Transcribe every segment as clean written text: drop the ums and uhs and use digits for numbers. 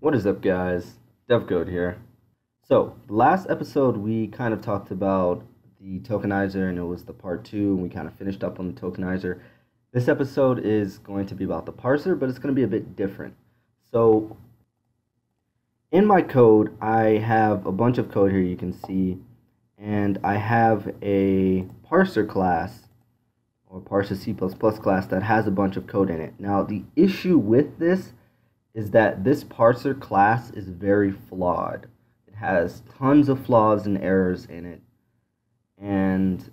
What is up, guys? DevCode here. So, last episode we kind of talked about the tokenizer, and it was the part 2, and we kind of finished up on the tokenizer. This episode is going to be about the parser, but it's going to be a bit different. So, in my code, I have a bunch of code here you can see, and I have a parser class, or parser C++ class, that has a bunch of code in it. Now, the issue with this is that this parser class is very flawed. It has tons of flaws and errors in it, and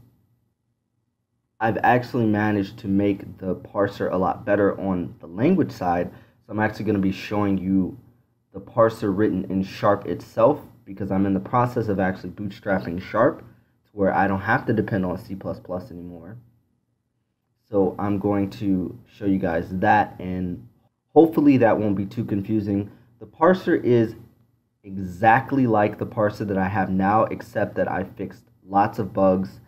I've actually managed to make the parser a lot better on the language side. So I'm actually going to be showing you the parser written in Sharp itself, because I'm in the process of actually bootstrapping Sharp to where I don't have to depend on C++ anymore. So I'm going to show you guys that, and hopefully that won't be too confusing. The parser is exactly like the parser that I have now, except that I fixed lots of bugs,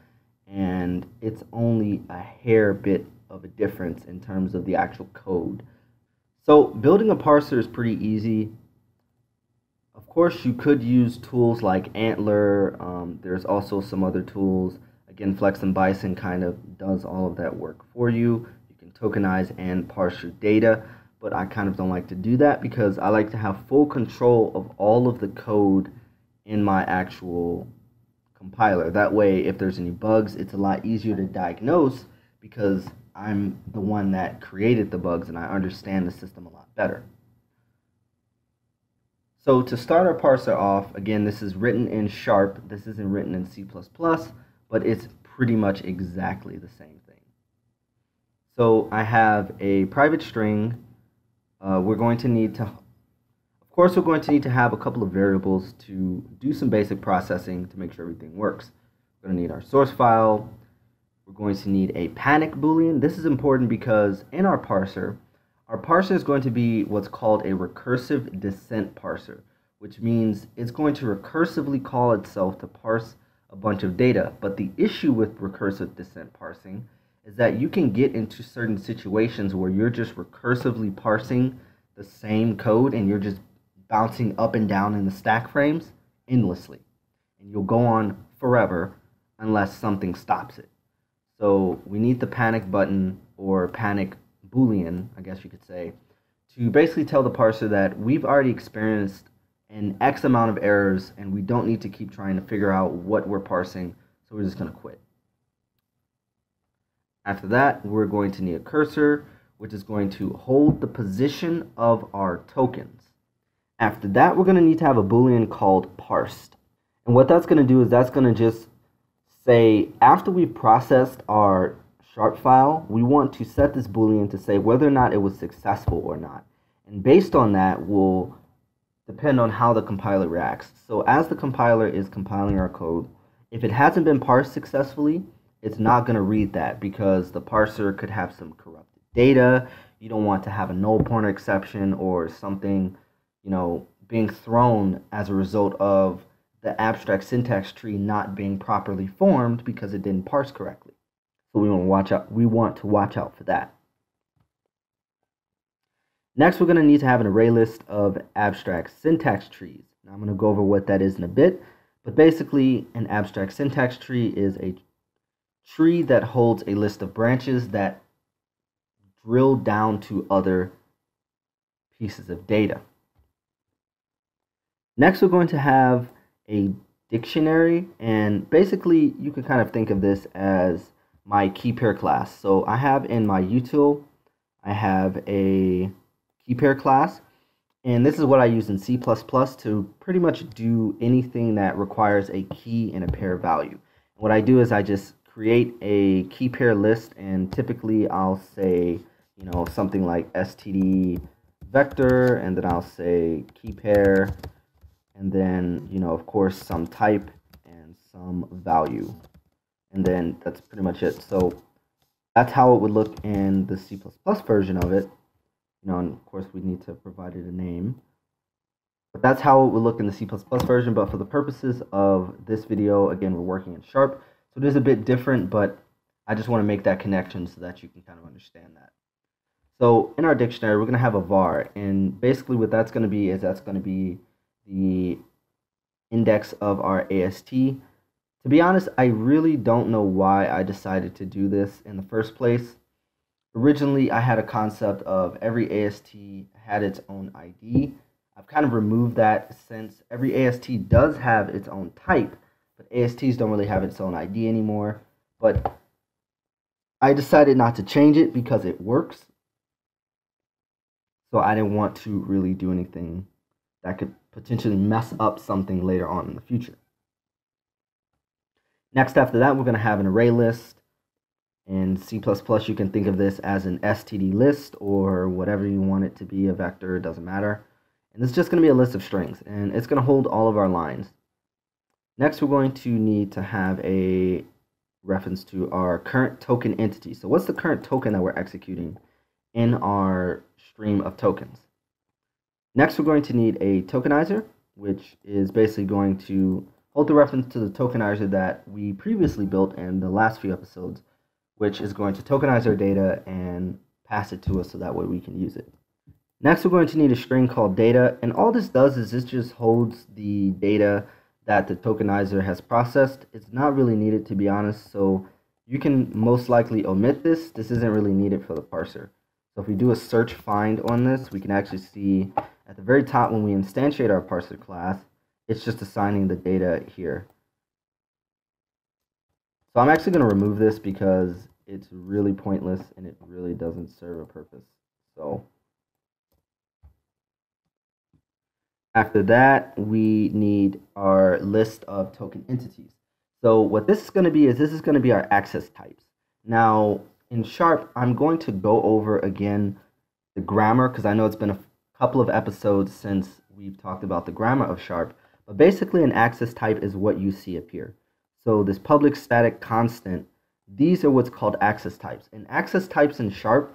and it's only a hair bit of a difference in terms of the actual code. So building a parser is pretty easy. Of course, you could use tools like Antler. There's also some other tools. Again, Flex and Bison kind of does all of that work for you. You can tokenize and parse your data, but I kind of don't like to do that because I like to have full control of all of the code in my actual compiler. That way, if there's any bugs, it's a lot easier to diagnose because I'm the one that created the bugs and I understand the system a lot better. So to start our parser off, again, this is written in Sharp. This isn't written in C++, but it's pretty much exactly the same thing. So I have a private string. We're going to need to, of course, we're going to need to have a couple of variables to do some basic processing to make sure everything works. We're going to need our source file. We're going to need a panic boolean. This is important because in our parser is going to be what's called a recursive descent parser, which means it's going to recursively call itself to parse a bunch of data. But the issue with recursive descent parsing is that you can get into certain situations where you're just recursively parsing the same code and you're just bouncing up and down in the stack frames endlessly. And you'll go on forever unless something stops it. So we need the panic button, or panic boolean, I guess you could say, to basically tell the parser that we've already experienced an X amount of errors and we don't need to keep trying to figure out what we're parsing, so we're just going to quit. After that, we're going to need a cursor, which is going to hold the position of our tokens. After that, we're going to need to have a boolean called parsed. And what that's going to do is that's going to just say, after we've processed our Sharp file, we want to set this boolean to say whether or not it was successful or not. And based on that will depend on how the compiler reacts. So as the compiler is compiling our code, if it hasn't been parsed successfully, it's not going to read that because the parser could have some corrupted data. You don't want to have a null pointer exception or something, being thrown as a result of the abstract syntax tree not being properly formed because it didn't parse correctly. So we want to watch out for that. Next, we're going to need to have an array list of abstract syntax trees. Now, I'm going to go over what that is in a bit, but basically an abstract syntax tree is a tree that holds a list of branches that drill down to other pieces of data. Next, we're going to have a dictionary, and basically you can kind of think of this as my key pair class. So I have in my util, I have a key pair class, and this is what I use in C++ to pretty much do anything that requires a key and a pair value. What I do is I just create a key pair list, and typically I'll say, something like std vector, and then I'll say key pair, and then, of course, some type and some value. And then that's pretty much it. So that's how it would look in the C++ version of it. And of course, we need to provide it a name. But that's how it would look in the C++ version. But for the purposes of this video, again, we're working in Sharp. So it is a bit different, but I just want to make that connection so that you can kind of understand that. So in our dictionary, we're going to have a var, and basically what that's going to be is that's going to be the index of our AST. To be honest, I really don't know why I decided to do this in the first place. Originally, I had a concept of every AST had its own ID. I've kind of removed that since every AST does have its own type, but ASTs don't really have its own ID anymore. But I decided not to change it because it works. So I didn't want to really do anything that could potentially mess up something later on in the future. Next, after that, we're going to have an array list. In C++, you can think of this as an std list or whatever you want it to be, a vector, it doesn't matter. And this is just going to be a list of strings, and it's going to hold all of our lines. Next, we're going to need to have a reference to our current token entity. So what's the current token that we're executing in our stream of tokens? Next, we're going to need a tokenizer, which is basically going to hold the reference to the tokenizer that we previously built in the last few episodes, which is going to tokenize our data and pass it to us so that way we can use it. Next, we're going to need a string called data, and all this does is this just holds the data that the tokenizer has processed. It's not really needed, to be honest, so you can most likely omit this. This isn't really needed for the parser. So if we do a search find on this, we can actually see at the very top when we instantiate our parser class, it's just assigning the data here. So I'm actually going to remove this because it's really pointless and it really doesn't serve a purpose. So after that, we need our list of token entities. So what this is going to be is this is going to be our access types. Now in Sharp, I'm going to go over again the grammar because I know it's been a couple of episodes since we've talked about the grammar of Sharp. But basically an access type is what you see up here. So this public static constant, these are what's called access types. And access types in Sharp,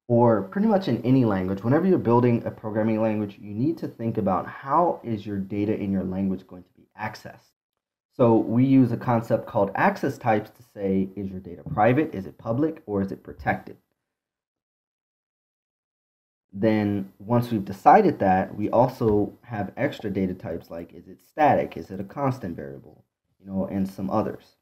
or pretty much in any language, whenever you're building a programming language, you need to think about how is your data in your language going to be accessed. So we use a concept called access types to say, is your data private, is it public, or is it protected? Then once we've decided that, we also have extra data types like, is it static, is it a constant variable, and some others.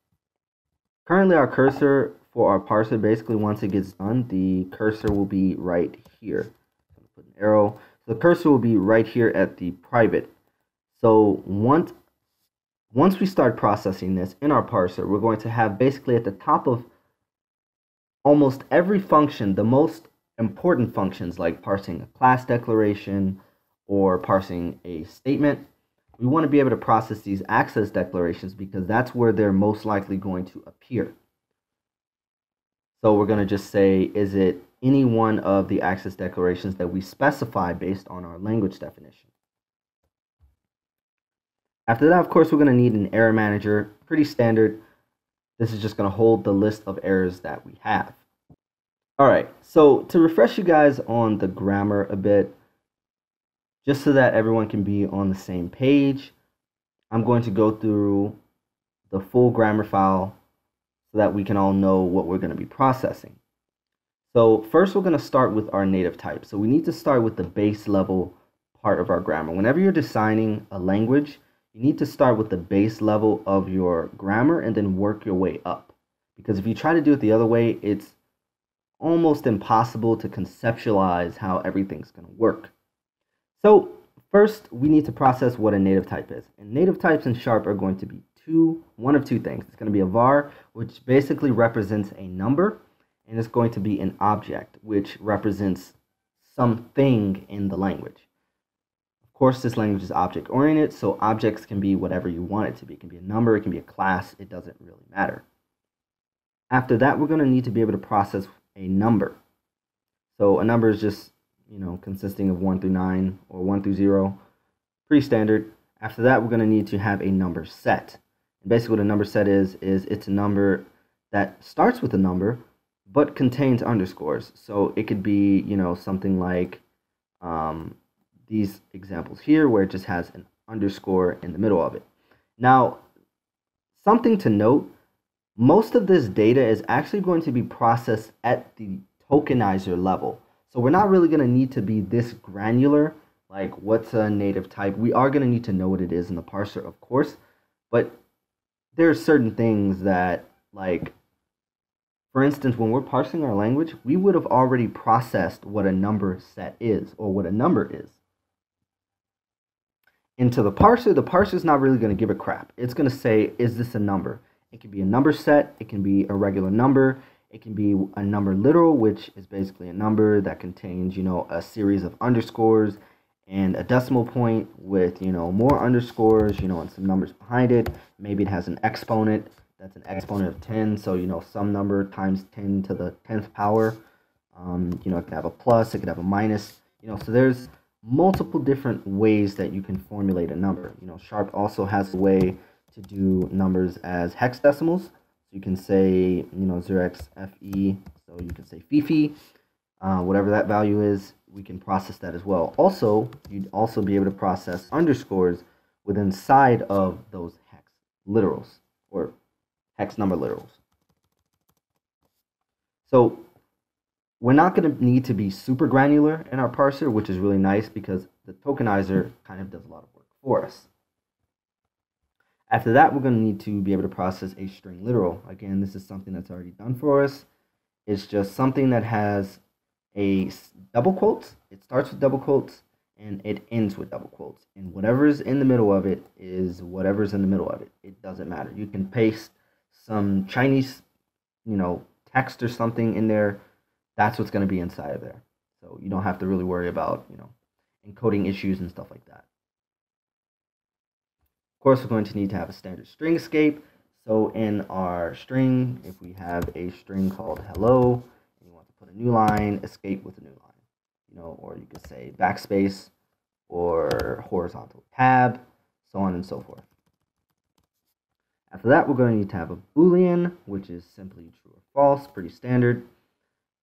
Currently our cursor for our parser, basically once it gets done, the cursor will be right here. I'm going to put an arrow. So the cursor will be right here at the private. So once we start processing this in our parser, we're going to have basically at the top of almost every function, the most important functions like parsing a class declaration or parsing a statement, we want to be able to process these access declarations because that's where they're most likely going to appear. So we're going to just say, is it any one of the access declarations that we specify based on our language definition? After that, of course, we're going to need an error manager. Pretty standard. This is just going to hold the list of errors that we have. All right, so to refresh you guys on the grammar a bit, just so that everyone can be on the same page, I'm going to go through the full grammar file so that we can all know what we're going to be processing. So first we're going to start with our native type. So we need to start with the base level part of our grammar. Whenever you're designing a language, you need to start with the base level of your grammar and then work your way up. Because if you try to do it the other way, it's almost impossible to conceptualize how everything's going to work. So first, we need to process what a native type is. And native types in Sharp are going to be one of two things. It's going to be a var, which basically represents a number, and it's going to be an object, which represents something in the language. Of course, this language is object-oriented, so objects can be whatever you want it to be. It can be a number, it can be a class, it doesn't really matter. After that, we're going to need to be able to process a number. So a number is just consisting of 1 through 9 or 1 through 0, pretty standard. After that, we're going to need to have a number set. And basically what a number set is it's a number that starts with a number but contains underscores. So it could be, something like these examples here where it just has an underscore in the middle of it. Now, something to note, most of this data is actually going to be processed at the tokenizer level. So we're not really going to need to be this granular, like what's a native type. We are going to need to know what it is in the parser, of course, but there are certain things that, like, for instance, when we're parsing our language, we would have already processed what a number set is, or what a number is. Into the parser is not really going to give a crap. It's going to say, is this a number? It can be a number set, it can be a regular number, it can be a number literal, which is basically a number that contains, a series of underscores and a decimal point with, more underscores, and some numbers behind it. Maybe it has an exponent. That's an exponent of 10, so, some number times 10 to the 10th power. It could have a plus, it could have a minus, so there's multiple different ways that you can formulate a number. Sharp also has a way to do numbers as hexadecimals. So you can say, 0xFE, so you can say Fifi, whatever that value is, we can process that as well. Also, you'd also be able to process underscores within inside of those hex literals, or hex number literals. So we're not going to need to be super granular in our parser, which is really nice because the tokenizer kind of does a lot of work for us. After that, we're going to need to be able to process a string literal. Again, this is something that's already done for us. It's just something that has a double quotes. It starts with double quotes and it ends with double quotes. And whatever's in the middle of it is whatever's in the middle of it. It doesn't matter. You can paste some Chinese, text or something in there. That's what's going to be inside of there. So you don't have to really worry about, encoding issues and stuff like that. Of course, we're going to need to have a standard string escape. So in our string, if we have a string called hello, and you want to put a new line, escape with a new line, or you could say backspace or horizontal tab, so on and so forth. After that, we're going to need to have a Boolean, which is simply true or false, pretty standard.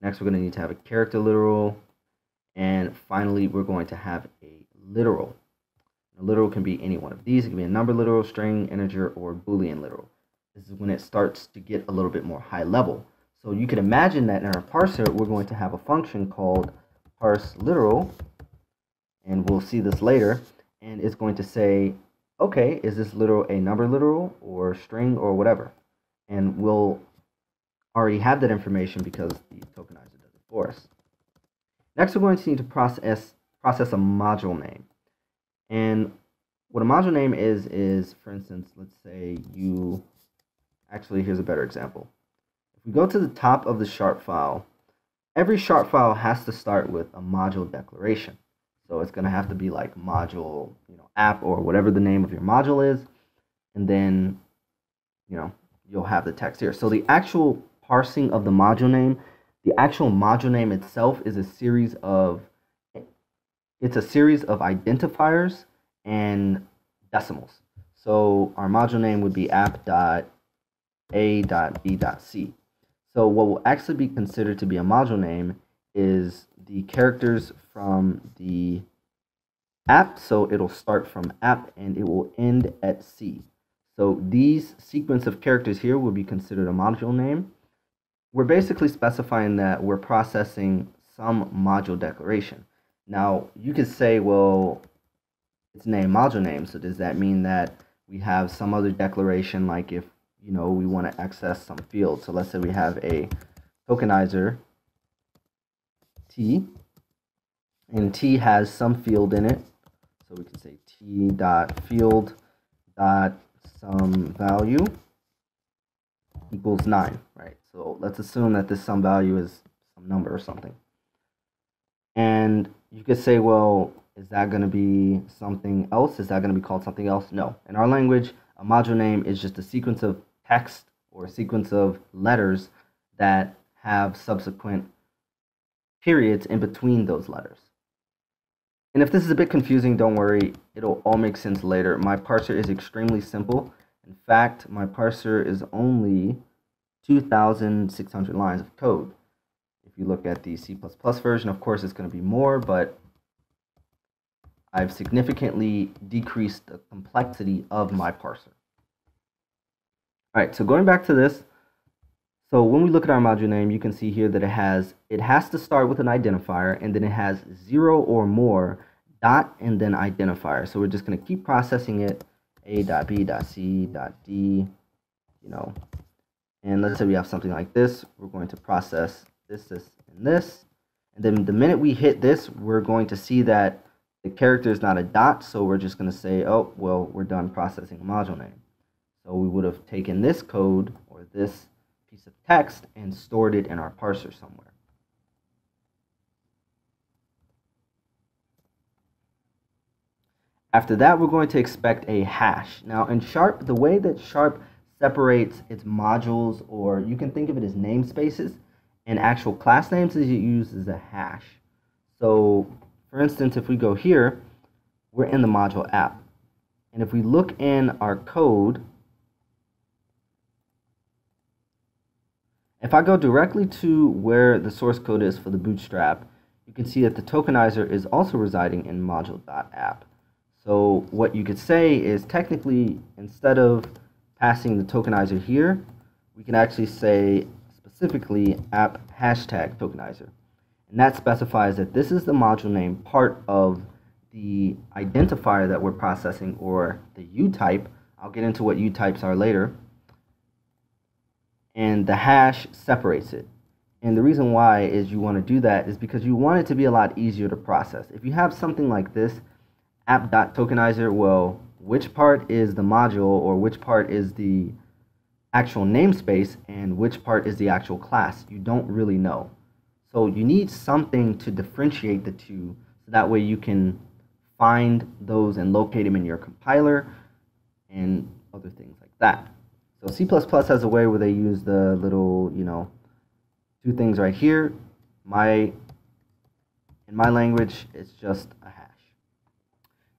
Next, we're going to need to have a character literal. And finally, we're going to have a literal. A literal can be any one of these. It can be a number literal, string, integer, or Boolean literal. This is when it starts to get a little bit more high level. So you can imagine that in our parser, we're going to have a function called parse literal. And we'll see this later. And it's going to say, okay, is this literal a number literal or string or whatever? And we'll already have that information because the tokenizer does it for us. Next, we're going to need to process a module name. And what a module name is, for instance, let's say here's a better example. If we go to the top of the sharp file, every sharp file has to start with a module declaration. So it's going to have to be like module, app, or whatever the name of your module is. And then, you'll have the text here. So the actual parsing of the module name, the actual module name itself is a series of identifiers and decimals. So our module name would be app.a.b.c. So what will actually be considered to be a module name is the characters from the app. So it'll start from app and it will end at C. So these sequence of characters here will be considered a module name. We're basically specifying that we're processing some module declaration. Now, you could say, well, it's named module name, so does that mean that we have some other declaration, like if, we want to access some field? So let's say we have a tokenizer T, and T has some field in it. So we can say T.field.some value equals 9, right? So let's assume that this some value is some number or something. And you could say, well, is that going to be something else? Is that going to be called something else? No. In our language, a module name is just a sequence of text or a sequence of letters that have subsequent periods in between those letters. And if this is a bit confusing, don't worry. It'll all make sense later. My parser is extremely simple. In fact, my parser is only 2,600 lines of code. If you look at the C++ version, of course, it's going to be more, but I've significantly decreased the complexity of my parser. All right, so going back to this, So when we look at our module name, you can see here that it has to start with an identifier, and then it has 0 or more dot and then identifier. So we're just going to keep processing it, a.b.c.d, and let's say we have something like this. We're going to process this, this, and this. And then the minute we hit this, we're going to see that the character is not a dot, so we're just going to say, oh, well, we're done processing a module name. So we would have taken this code or this piece of text and stored it in our parser somewhere. After that, we're going to expect a hash. Now in Sharp, the way that Sharp separates its modules, or you can think of it as namespaces, and actual class names, is it uses a hash. So for instance, if we go here, we're in the module app. And if we look in our code, if I go directly to where the source code is for the bootstrap, you can see that the tokenizer is also residing in module.app. So what you could say is technically, instead of passing the tokenizer here, we can actually say specifically app hashtag tokenizer. And that specifies that this is the module name part of the identifier that we're processing, or the U-type. I'll get into what U-types are later. And the hash separates it. And the reason why is you want to do that is because you want it to be a lot easier to process. If you have something like this, app.tokenizer, well, which part is the module, or which part is the actual namespace, and which part is the actual class? You don't really know. So you need something to differentiate the two, so that way you can find those and locate them in your compiler and other things like that. So C++ has a way where they use the little, two things right here. In my language, it's just a hash.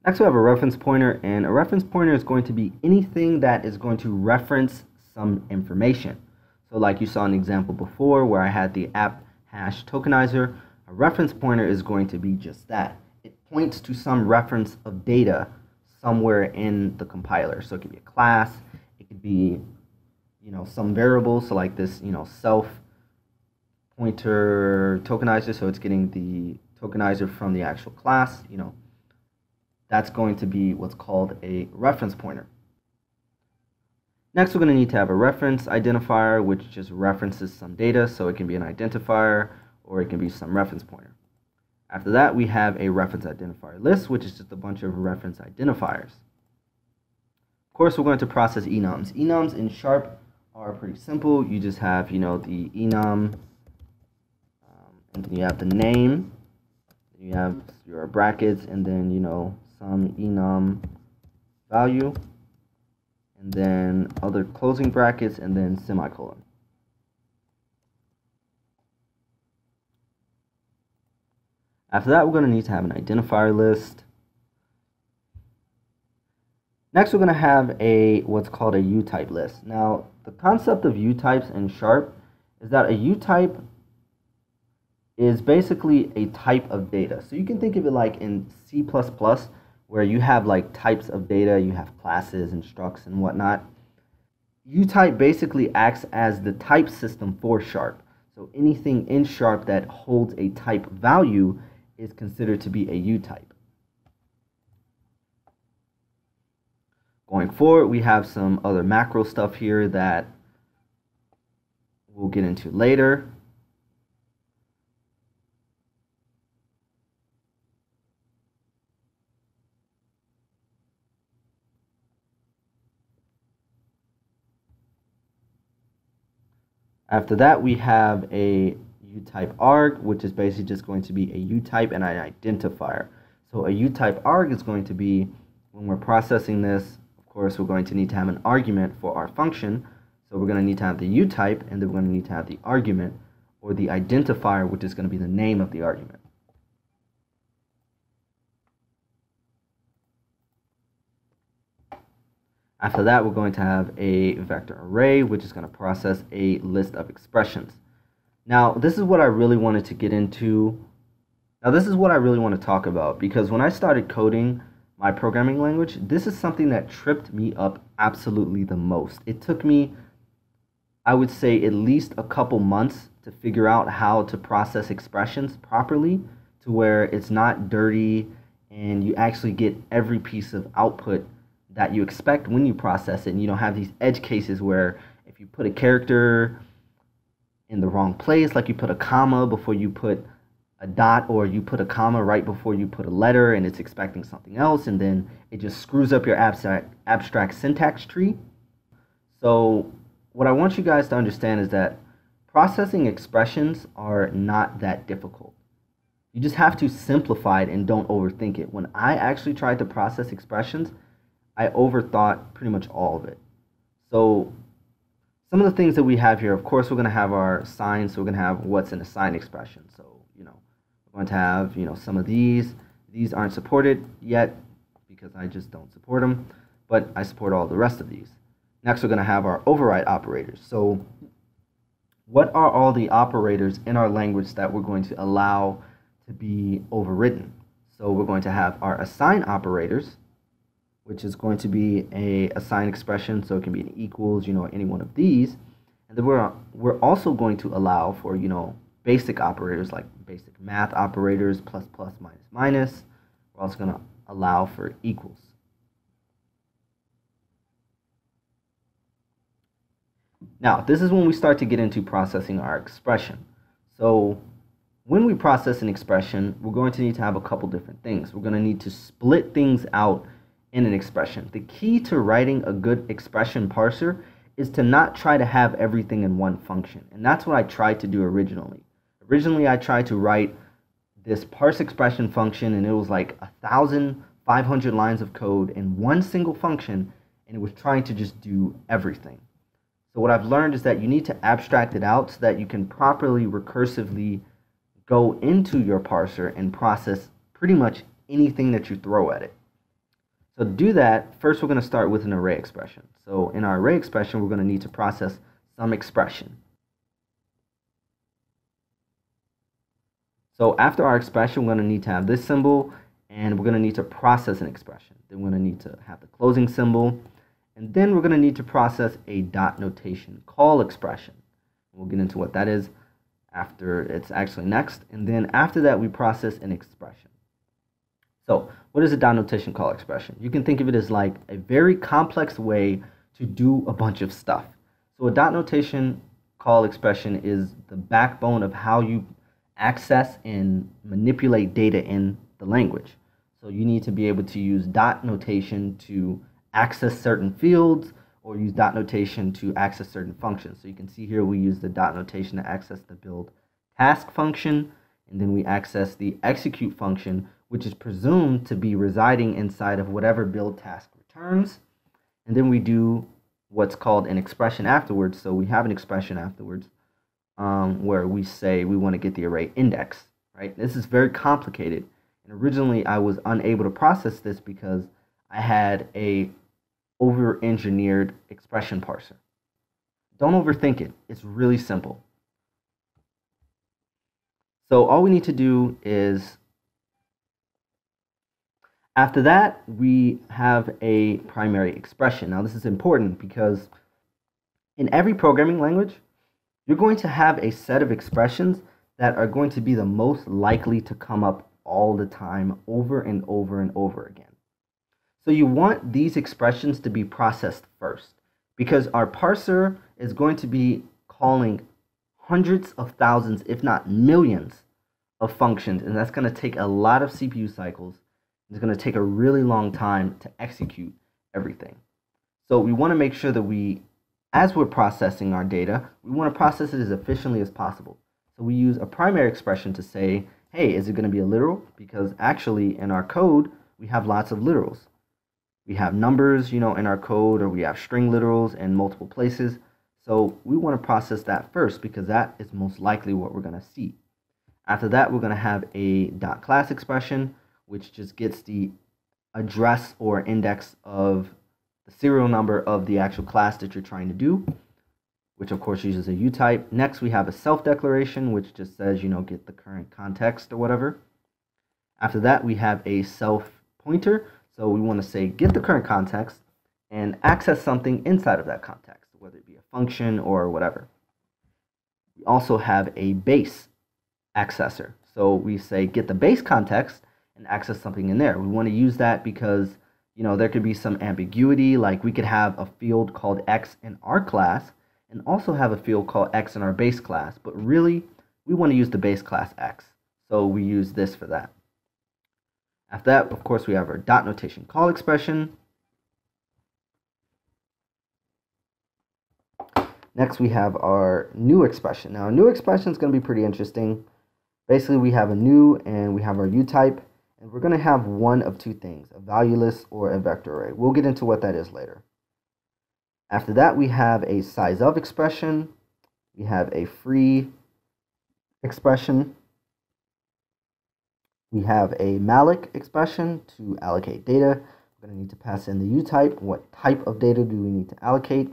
Next, we have a reference pointer, and a reference pointer is going to be anything that is going to reference some information. So like you saw an example before where I had the app hash tokenizer, a reference pointer is going to be just that. It points to some reference of data somewhere in the compiler. So it could be a class, it could be some variable, so like this self pointer tokenizer, so it's getting the tokenizer from the actual class. That's going to be what's called a reference pointer. Next, we're going to need to have a reference identifier, which just references some data, so it can be an identifier or it can be some reference pointer. After that, we have a reference identifier list, which is just a bunch of reference identifiers. Of course, we're going to process enums. Enums in Sharp are pretty simple. You just have, the enum, and then you have the name, you have your brackets, and then, some enum value, and then other closing brackets, and then semicolon. After that, we're going to need to have an identifier list. Next, we're going to have what's called a U-type list. Now, the concept of U-types in Sharp is that a U-type is basically a type of data. So you can think of it like in C++, where you have like types of data, you have classes and structs and whatnot. U-type basically acts as the type system for Sharp. So anything in Sharp that holds a type value is considered to be a U-type. Going forward, we have some other macro stuff here that we'll get into later. After that, we have a U-type arg, which is basically just going to be a U-type and an identifier. So a U-type arg is going to be, when we're processing this, of course, we're going to need to have an argument for our function. So we're going to need to have the U-type, and then we're going to need to have the argument, or the identifier, which is going to be the name of the argument. After that, we're going to have a vector array, which is going to process a list of expressions. Now, this is what I really wanted to get into. Now, this is what I really want to talk about, because when I started coding my programming language, this is something that tripped me up absolutely the most. It took me I would say at least a couple months to figure out how to process expressions properly to where it's not dirty and you actually get every piece of output that you expect when you process it, and you don't have these edge cases where if you put a character in the wrong place, like you put a comma before you put a dot, or you put a comma right before you put a letter and it's expecting something else, and then it just screws up your abstract syntax tree. So what I want you guys to understand is that processing expressions are not that difficult. You just have to simplify it and don't overthink it. When I actually tried to process expressions, I overthought pretty much all of it. So some of the things that we have here, of course, we're going to have our signs. So we're going to have what's in a sign expression. So, we're going to have, some of these. These aren't supported yet because I just don't support them, but I support all the rest of these. Next, we're going to have our override operators. So what are all the operators in our language that we're going to allow to be overridden? So we're going to have our assign operators, which is going to be a assign expression, so it can be an equals, any one of these. And then we're also going to allow for, basic operators like basic math operators, plus, plus, minus, minus. We're also going to allow for equals. Now, this is when we start to get into processing our expression. So when we process an expression, we're going to need to have a couple different things. We're going to need to split things out in an expression. The key to writing a good expression parser is to not try to have everything in one function. And that's what I tried to do originally. Originally, I tried to write this parse expression function, and it was like 1,500 lines of code in one single function, and it was trying to just do everything. So what I've learned is that you need to abstract it out so that you can properly recursively go into your parser and process pretty much anything that you throw at it. So to do that, first we're going to start with an array expression. So in our array expression, we're going to need to process some expression. So after our expression, we're going to need to have this symbol, and we're going to need to process an expression. Then we're going to need to have the closing symbol, and then we're going to need to process a dot notation call expression. We'll get into what that is after it's actually next. And then after that, we process an expression. So what is a dot notation call expression? You can think of it as like a very complex way to do a bunch of stuff. So a dot notation call expression is the backbone of how you access and manipulate data in the language. So you need to be able to use dot notation to access certain fields, or use dot notation to access certain functions. So you can see here we use the dot notation to access the build task function, and then we access the execute function, which is presumed to be residing inside of whatever build task returns. And then we do what's called an expression afterwards. So we have an expression afterwards where we say we want to get the array index, right? This is very complicated. And originally I was unable to process this because I had a over-engineered expression parser. Don't overthink it. It's really simple. So all we need to do is, after that, we have a primary expression. Now this is important because in every programming language, you're going to have a set of expressions that are going to be the most likely to come up all the time, over and over and over again. So you want these expressions to be processed first, because our parser is going to be calling hundreds of thousands, if not millions, of functions, and that's going to take a lot of CPU cycles. It's going to take a really long time to execute everything. So we want to make sure that as we're processing our data, we want to process it as efficiently as possible. So we use a primary expression to say, hey, is it going to be a literal? Because actually in our code, we have lots of literals. We have numbers, in our code, or we have string literals in multiple places. So we want to process that first because that is most likely what we're going to see. After that, we're going to have a dot class expression, which just gets the address or index of the serial number of the actual class that you're trying to do, which of course uses a utype. Next, we have a self declaration, which just says, get the current context or whatever. After that, we have a self pointer. So we want to say get the current context and access something inside of that context, whether it be a function or whatever. We also have a base accessor. So we say get the base context and access something in there. We want to use that because there could be some ambiguity, like we could have a field called X in our class and also have a field called X in our base class, but really we want to use the base class X. So we use this for that. After that, of course, we have our dot notation call expression. Next, we have our new expression. Now, a new expression is going to be pretty interesting. Basically, we have a new and we have our U type, and we're going to have one of two things, a valueless or a vector array. We'll get into what that is later. After that, we have a size of expression. We have a free expression. We have a malloc expression to allocate data. We're going to need to pass in the U type. What type of data do we need to allocate?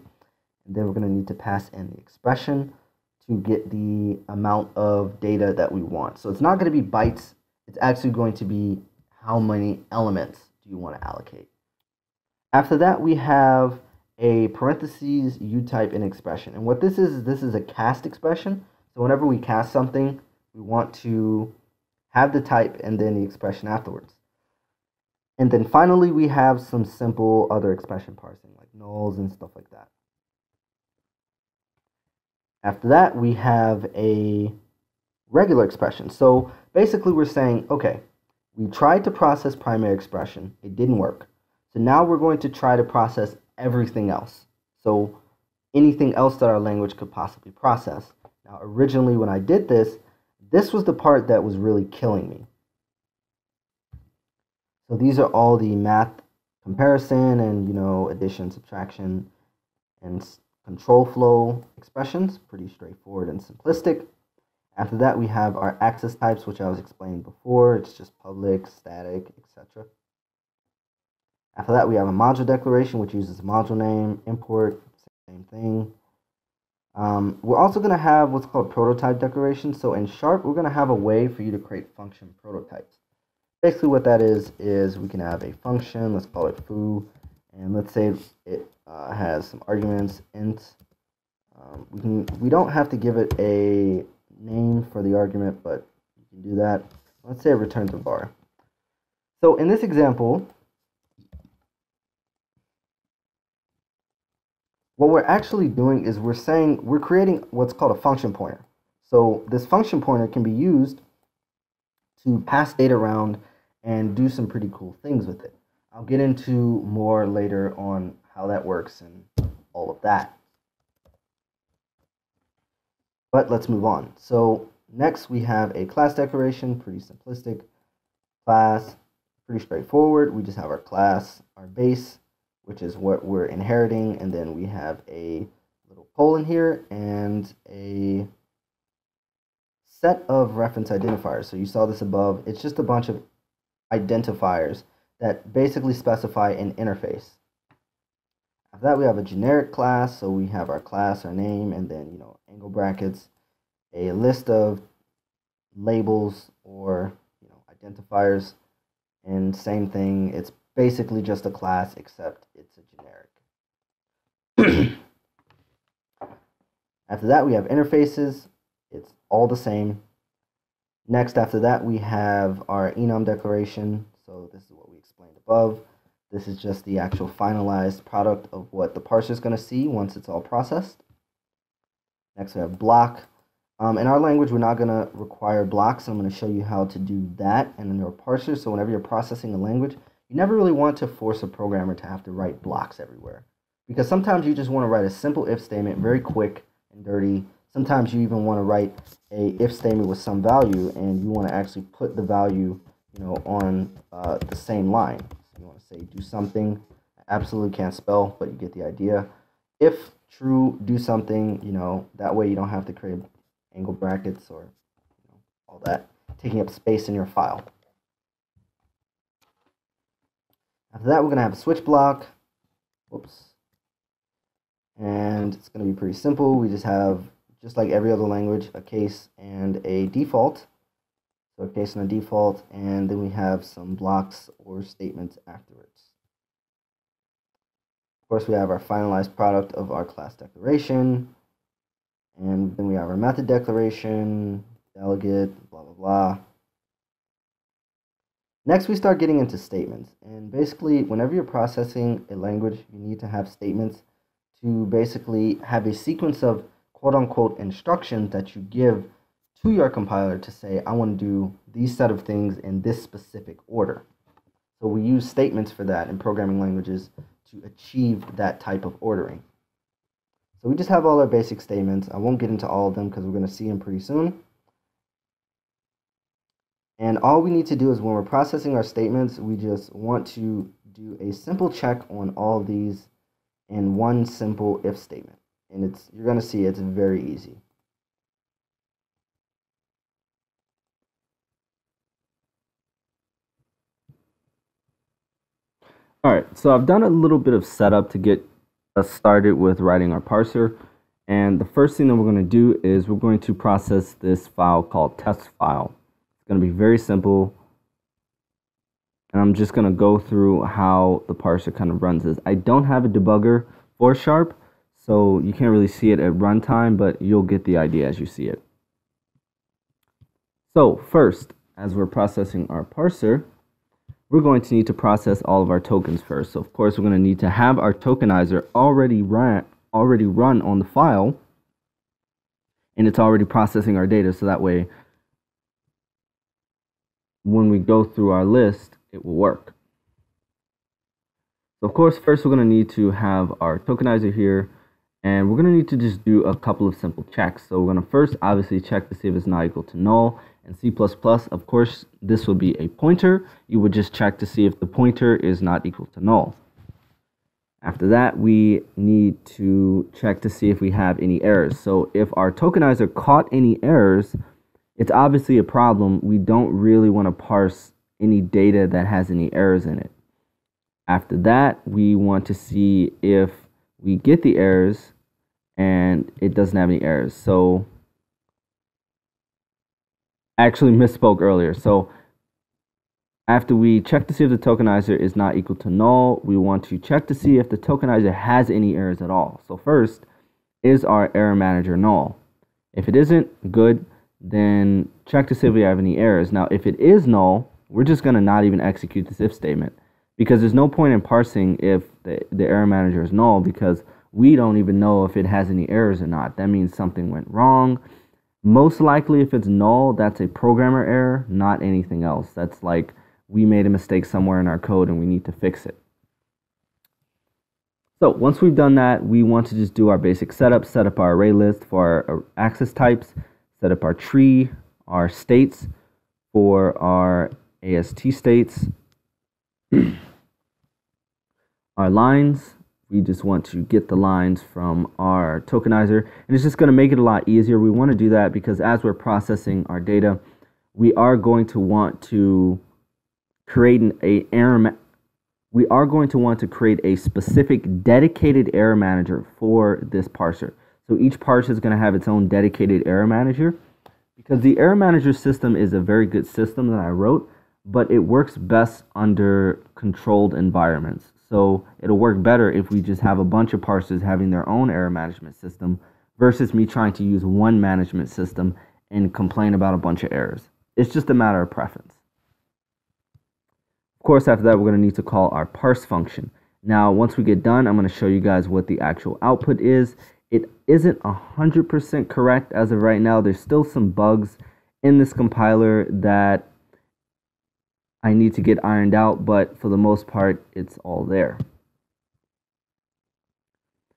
And then we're going to need to pass in the expression to get the amount of data that we want. So it's not going to be bytes. It's actually going to be how many elements do you want to allocate. After that, we have a parentheses U type in expression. And what this is a cast expression. So whenever we cast something, we want to have the type and then the expression afterwards. And then finally, we have some simple other expression parsing, like nulls and stuff like that. After that, we have a regular expression. So basically, we're saying, okay, we tried to process primary expression. It didn't work. So now we're going to try to process everything else. So anything else that our language could possibly process. Now, originally, when I did this, this was the part that was really killing me. So these are all the math comparison and, addition, subtraction, and control flow expressions. Pretty straightforward and simplistic. After that, we have our access types, which I was explaining before. It's just public, static, etc. After that, we have a module declaration, which uses a module name, import, same thing. We're also going to have what's called prototype declaration. So in Sharp, we're going to have a way for you to create function prototypes. Basically what that is we can have a function, let's call it foo, and let's say it has some arguments, int. We don't have to give it a name for the argument, but you can do that. Let's say it returns a bar. So in this example, what we're actually doing is we're creating what's called a function pointer. So this function pointer can be used to pass data around and do some pretty cool things with it. I'll get into more later on how that works and all of that. But let's move on. So next we have a class declaration, pretty simplistic. Class, pretty straightforward. We just have our class, our base, which is what we're inheriting, and then we have a little colon here and a set of reference identifiers. So you saw this above. It's just a bunch of identifiers that basically specify an interface. After that, we have a generic class. So we have our class, our name, and then angle brackets, a list of labels or identifiers, and same thing. It's basically just a class, except it's a generic. After that, we have interfaces. It's all the same. Next, after that, we have our enum declaration. So this is what we explained above. This is just the actual finalized product of what the parser is going to see once it's all processed. Next, we have block. In our language, we're not going to require blocks. I'm going to show you how to do that in your parser. So whenever you're processing a language, you never really want to force a programmer to have to write blocks everywhere. Because sometimes you just want to write a simple if statement, very quick and dirty. Sometimes you even want to write a if statement with some value, and you want to actually put the value, on the same line. So you want to say do something. I absolutely can't spell, but you get the idea. If true, do something. That way you don't have to create angle brackets or all that, taking up space in your file. After that, we're going to have a switch block. Whoops. And it's going to be pretty simple. We just have, just like every other language, a case and a default. So a case and a default, and then we have some blocks or statements afterwards. course, we have our finalized product of our class declaration, and then we have our method declaration, delegate, blah, blah, blah. Next, we start getting into statements. And basically, whenever you're processing a language, you need to have statements to basically have a sequence of quote-unquote instructions that you give to your compiler to say, I want to do these set of things in this specific order. So we use statements for that in programming languages to achieve that type of ordering. So we just have all our basic statements. I won't get into all of them because we're going to see them pretty soon. And all we need to do is when we're processing our statements, we just want to do a simple check on all of these in one simple if statement. And you're going to see it's very easy. All right, so I've done a little bit of setup to get us started with writing our parser. And the first thing that we're going to do is we're going to process this file called test file. It's going to be very simple. And I'm just going to go through how the parser kind of runs this. I don't have a debugger for Sharp, so you can't really see it at runtime, but you'll get the idea as you see it. So first, as we're processing our parser, we're going to need to process all of our tokens first. So of course, we're going to need to have our tokenizer already run on the file, and it's already processing our data. So that way, when we go through our list, it will work. So of course, first we're going to need to have our tokenizer here, and we're going to need to just do a couple of simple checks. So we're going to first obviously check to see if it's not equal to null. In C++, of course, this will be a pointer. You would just check to see if the pointer is not equal to null. After that, we need to check to see if we have any errors. So if our tokenizer caught any errors, it's obviously a problem. We don't really want to parse any data that has any errors in it. After that, we want to see if we get the errors and it doesn't have any errors. So I actually misspoke earlier. So after we check to see if the tokenizer is not equal to null, we want to check to see if the tokenizer has any errors at all. So first, is our error manager null? If it isn't, good, then check to see if we have any errors. Now, if it is null, we're just going to not even execute this if statement, because there's no point in parsing if the error manager is null, because we don't even know if it has any errors or not. That means something went wrong. Most likely, if it's null, that's a programmer error, not anything else. That's like we made a mistake somewhere in our code and we need to fix it. So once we've done that, we want to just do our basic setup, set up our array list for our access types, set up our tree, our states for our AST states, our lines. We just want to get the lines from our tokenizer, and it's just going to make it a lot easier. We want to do that because as we're processing our data, we are going to want to create a specific dedicated error manager for this parser. So each parser is going to have its own dedicated error manager, because the error manager system is a very good system that I wrote, but it works best under controlled environments. So it'll work better if we just have a bunch of parsers having their own error management system versus me trying to use one management system and complain about a bunch of errors. It's just a matter of preference. Of course, after that, we're going to need to call our parse function. Now, once we get done, I'm going to show you guys what the actual output is. It isn't 100% correct as of right now. There's still some bugs in this compiler that I need to get ironed out, but for the most part, it's all there.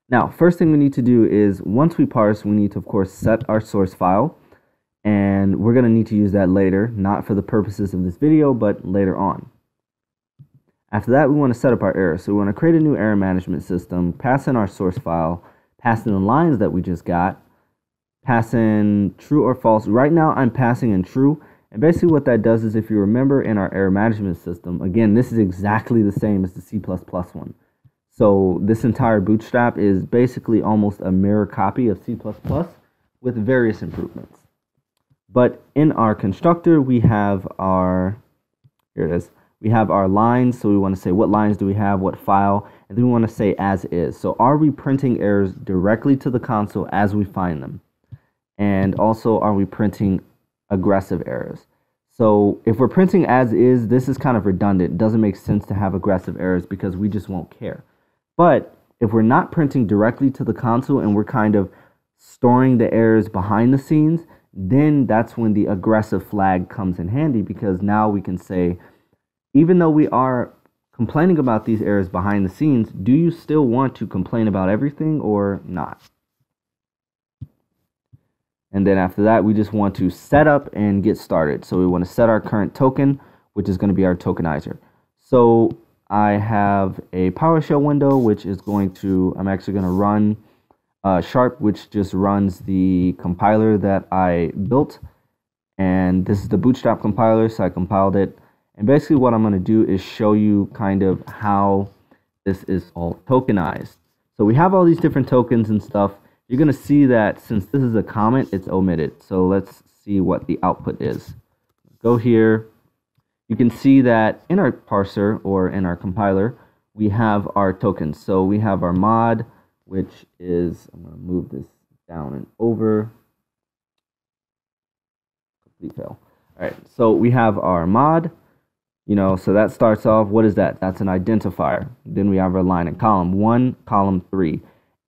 Now, first thing we need to do is once we parse, we need to, of course, set our source file, and we're going to need to use that later, not for the purposes of this video, but later on. After that, we want to set up our errors. So we want to create a new error management system, pass in our source file, pass in the lines that we just got, pass in true or false. Right now, I'm passing in true. And basically what that does is, if you remember in our error management system, again, this is exactly the same as the C++ one. So this entire bootstrap is basically almost a mirror copy of C++ with various improvements. But in our constructor, we have our, here it is, We have our lines, so we want to say what lines do we have, what file, and then we want to say as is. So are we printing errors directly to the console as we find them? And also, are we printing aggressive errors? So if we're printing as is, this is kind of redundant. It doesn't make sense to have aggressive errors because we just won't care. But if we're not printing directly to the console and we're kind of storing the errors behind the scenes, then that's when the aggressive flag comes in handy, because now we can say, even though we are complaining about these errors behind the scenes, do you still want to complain about everything or not? And then after that, we just want to set up and get started. So we want to set our current token, which is going to be our tokenizer. So I have a PowerShell window, which is going to, I'm actually going to run Sharp, which just runs the compiler that I built. And this is the Bootstrap compiler, so I compiled it. And basically what I'm going to do is show you kind of how this is all tokenized. So we have all these different tokens and stuff. You're going to see that since this is a comment, it's omitted. So let's see what the output is. Go here. You can see that in our parser, or in our compiler, we have our tokens. So we have our mod, which is, I'm going to move this down and over. Complete fail. All right, so we have our mod, so that starts off, what is that? That's an identifier. Then we have our line and column 1, column 3.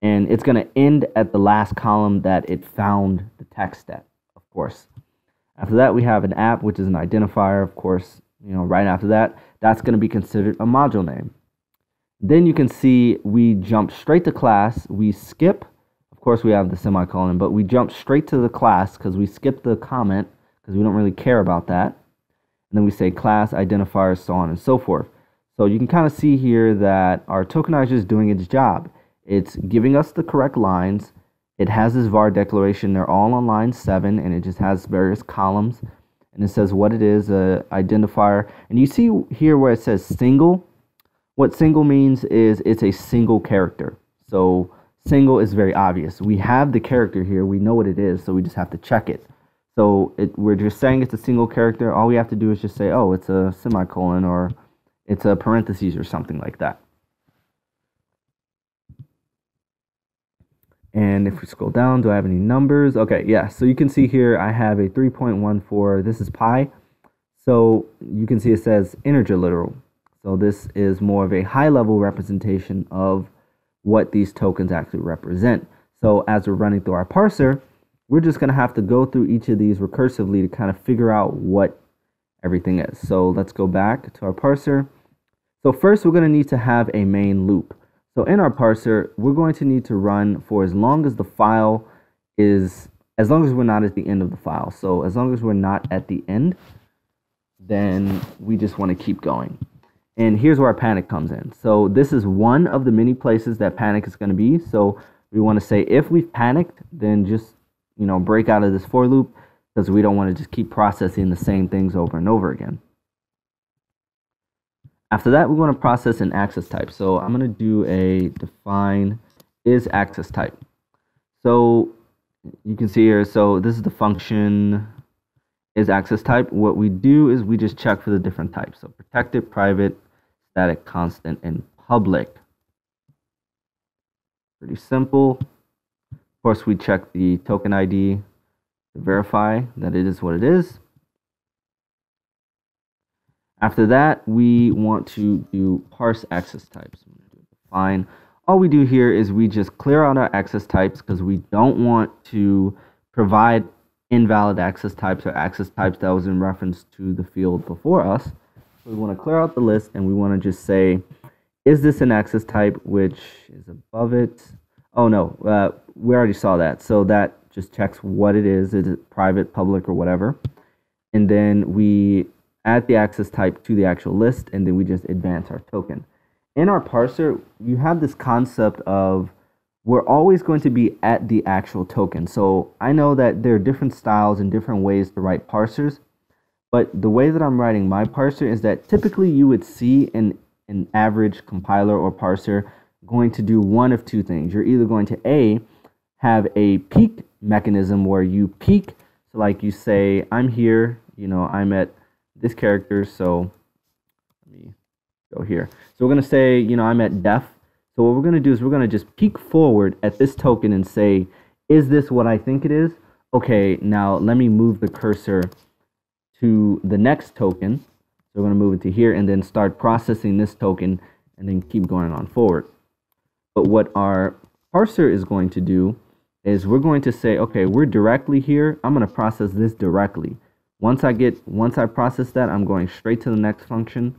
And it's going to end at the last column that it found the text at, of course. After that, we have an app, which is an identifier, of course. Right after that, that's going to be considered a module name. Then you can see we jump straight to class. We skip, of course, we have the semicolon, but we jump straight to the class because we skip the comment because we don't really care about that. And then we say class, identifier, so on and so forth. So you can kind of see here that our tokenizer is doing its job. It's giving us the correct lines. It has this var declaration. They're all on line 7, and it just has various columns. And it says what it is, identifier. And you see here where it says single. What single means is it's a single character. So single is very obvious. We have the character here. We know what it is, so we just have to check it. So we're just saying it's a single character. All we have to do is just say, oh, it's a semicolon, or it's a parentheses, or something like that. And if we scroll down, do I have any numbers? Okay, yeah, so you can see here I have a 3.14. This is pi. So you can see it says integer literal. So this is more of a high-level representation of what these tokens actually represent. So as we're running through our parser, we're just going to have to go through each of these recursively to kind of figure out what everything is. So let's go back to our parser. So first, we're going to need to have a main loop. So in our parser, we're going to need to run for as long as the file is, as long as we're not at the end of the file. So as long as we're not at the end, then we just want to keep going. And here's where our panic comes in. So this is one of the many places that panic is going to be. So we want to say if we've panicked, then just, break out of this for loop, because we don't want to just keep processing the same things over and over again. After that, we want to process an access type. So I'm going to do a define is access type. So you can see here, so this is the function is access type. What we do is we just check for the different types. So protected, private, static, constant, and public. Pretty simple. Of course, we check the token ID to verify that it is what it is. After that, we want to do parse access types. I'm going to do define. All we do here is we just clear out our access types because we don't want to provide invalid access types or access types that was in reference to the field before us. So we want to clear out the list, and we want to just say, is this an access type, which is above it? Oh no, we already saw that. So that just checks what it is it private, public, or whatever. And then we add the access type to the actual list, and then we just advance our token. In our parser, you have this concept of we're always going to be at the actual token. So I know that there are different styles and different ways to write parsers, but the way that I'm writing my parser is that typically you would see an average compiler or parser going to do one of two things. You're either going to A, have a peak mechanism where you peak, so like you say, I'm here, I'm at this character, so let me go here. So we're going to say, you know, I'm at def. So what we're going to do is we're going to just peek forward at this token and say, is this what I think it is? Okay, now let me move the cursor to the next token. So we're going to move it to here and then start processing this token and then keep going on forward. But what our parser is going to do is we're going to say, okay, we're directly here. I'm going to process this directly. Once I process that, I'm going straight to the next function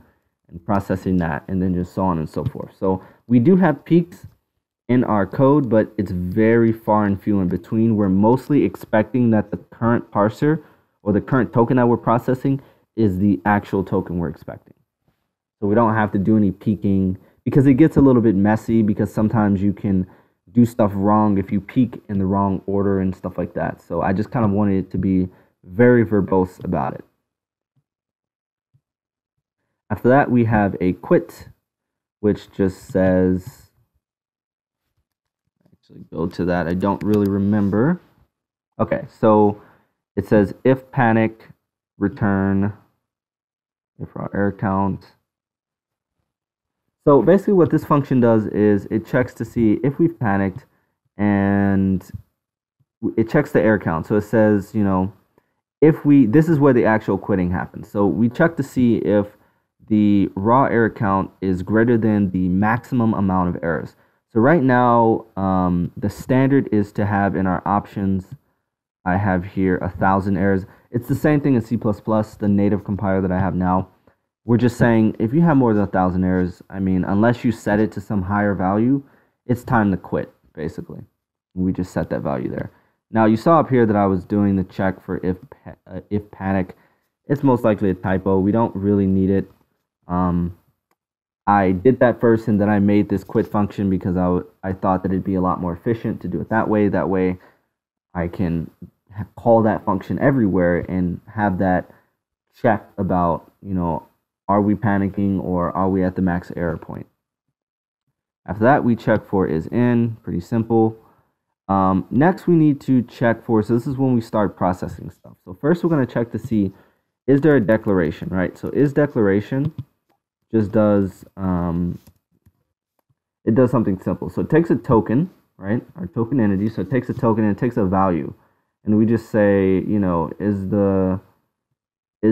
and processing that, and then just so on and so forth. So we do have peaks in our code, but it's very far and few in between. We're mostly expecting that the current parser or the current token that we're processing is the actual token we're expecting. So we don't have to do any peeking, because it gets a little bit messy, because sometimes you can do stuff wrong if you peek in the wrong order and stuff like that. So I just kind of wanted it to be very verbose about it. After that, we have a quit, which just says, actually go to that, I don't really remember. Okay, so it says if panic, return, if our error count. So basically what this function does is it checks to see if we've panicked, and it checks the error count. So it says, you know, this is where the actual quitting happens. So we check to see if the raw error count is greater than the maximum amount of errors. So right now, the standard is to have in our options, I have here 1,000 errors. It's the same thing in C++, the native compiler that I have now. We're just saying if you have more than 1,000 errors, I mean, unless you set it to some higher value, it's time to quit, basically. We just set that value there. Now, you saw up here that I was doing the check for if panic. It's most likely a typo. We don't really need it. I did that first, and then I made this quit function because I thought that it'd be a lot more efficient to do it that way. That way, I can call that function everywhere and have that check about, you know, are we panicking or are we at the max error point? After that, we check for is in, pretty simple. Next, we need to check for, so this is when we start processing stuff. So first, we're going to check to see, is there a declaration, right? So is declaration just does, it does something simple. So it takes a token, right? Our token entity. So it takes a token and it takes a value. And we just say, you know, is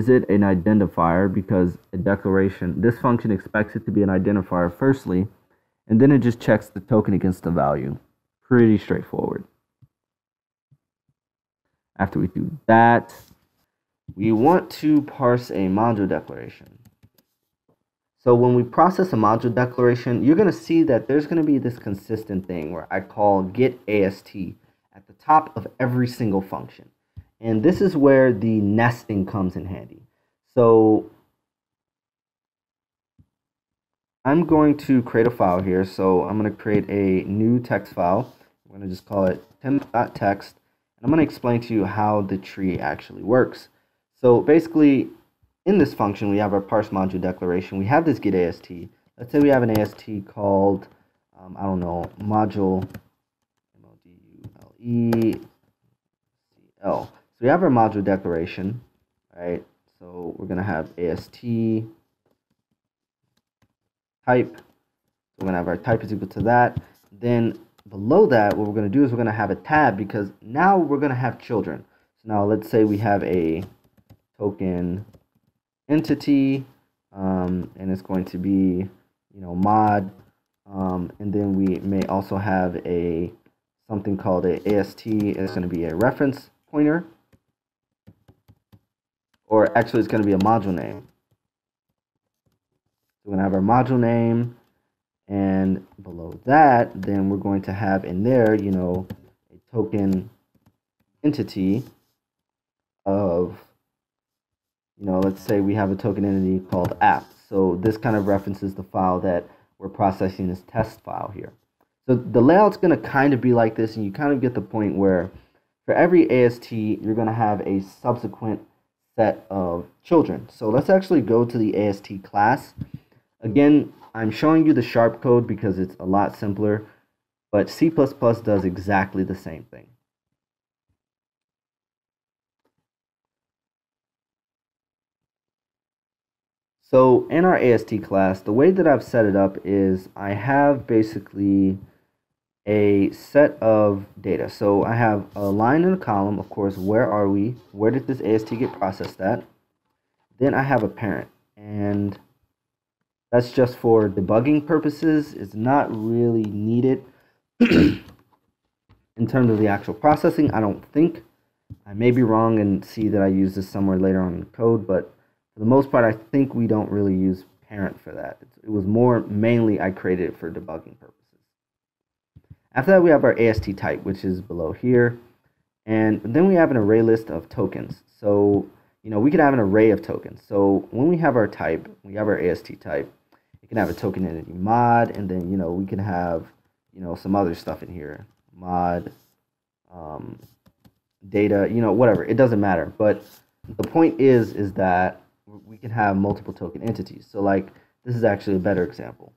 it an identifier? Because a declaration, this function expects it to be an identifier firstly, and then it just checks the token against the value. Pretty straightforward. After we do that, we want to parse a module declaration. So when we process a module declaration, you're going to see that there's going to be this consistent thing where I call get AST at the top of every single function. And this is where the nesting comes in handy. So I'm going to create a file here. So I'm going to create a new text file. I'm going to just call it temp.txt. And I'm going to explain to you how the tree actually works. So basically, in this function, we have our parse module declaration. We have this get AST. Let's say we have an AST called, I don't know, module, M-O-D-U-L-E-C-L. So we have our module declaration, right? So we're going to have AST type. We're going to have our type is equal to that. Then below that, what we're going to do is we're going to have a tab, because now we're going to have children. So now let's say we have a token entity, and it's going to be, you know, mod, and then we may also have a something called a AST. It's going to be a reference pointer, or actually it's going to be a module name. We're going to have our module name, and below that, then we're going to have in there, you know, a token entity of, you know, let's say we have a token entity called app. So this kind of references the file that we're processing, this test file here. So the layout's going to kind of be like this, and you kind of get the point where for every AST, you're going to have a subsequent set of children. So let's actually go to the AST class. Again, I'm showing you the sharp code because it's a lot simpler, but C++ does exactly the same thing. So in our AST class, the way that I've set it up is I have basically a set of data. So I have a line and a column, of course, where are we? Where did this AST get processed at? Then I have a parent, and that's just for debugging purposes. It's not really needed in terms of the actual processing, I don't think. I may be wrong and see that I use this somewhere later on in the code, but for the most part, I think we don't really use parent for that. It was more mainly I created it for debugging purposes. After that, we have our AST type, which is below here. And then we have an array list of tokens. So, we could have an array of tokens. So when we have our type, we have our AST type. It can have a token entity mod, and then, we can have, some other stuff in here. Mod, data, whatever. It doesn't matter. But the point is that we can have multiple token entities. So like, this is actually a better example.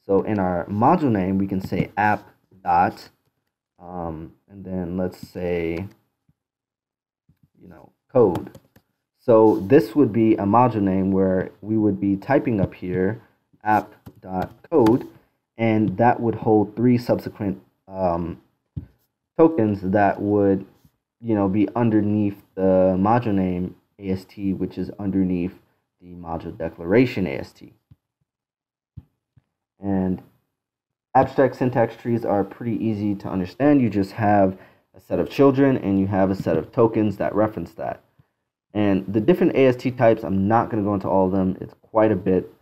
So in our module name, we can say app dot, and then let's say, code. So this would be a module name where we would be typing up here app.code, and that would hold 3 subsequent tokens that would, be underneath the module name AST, which is underneath the module declaration AST. And abstract syntax trees are pretty easy to understand. You just have a set of children and you have a set of tokens that reference that. And the different AST types, I'm not going to go into all of them. It's quite a bit,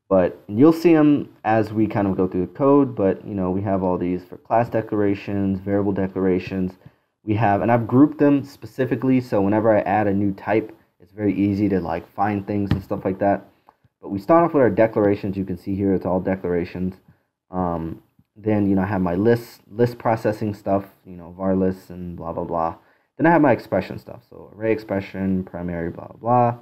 but you'll see them as we kind of go through the code. But, we have all these for class declarations, variable declarations. We have, and I've grouped them specifically, so whenever I add a new type, it's very easy to like find things and stuff like that. But we start off with our declarations. You can see here it's all declarations. Then, I have my list processing stuff, var lists and blah, blah, blah. Then I have my expression stuff. So array expression, primary, blah, blah,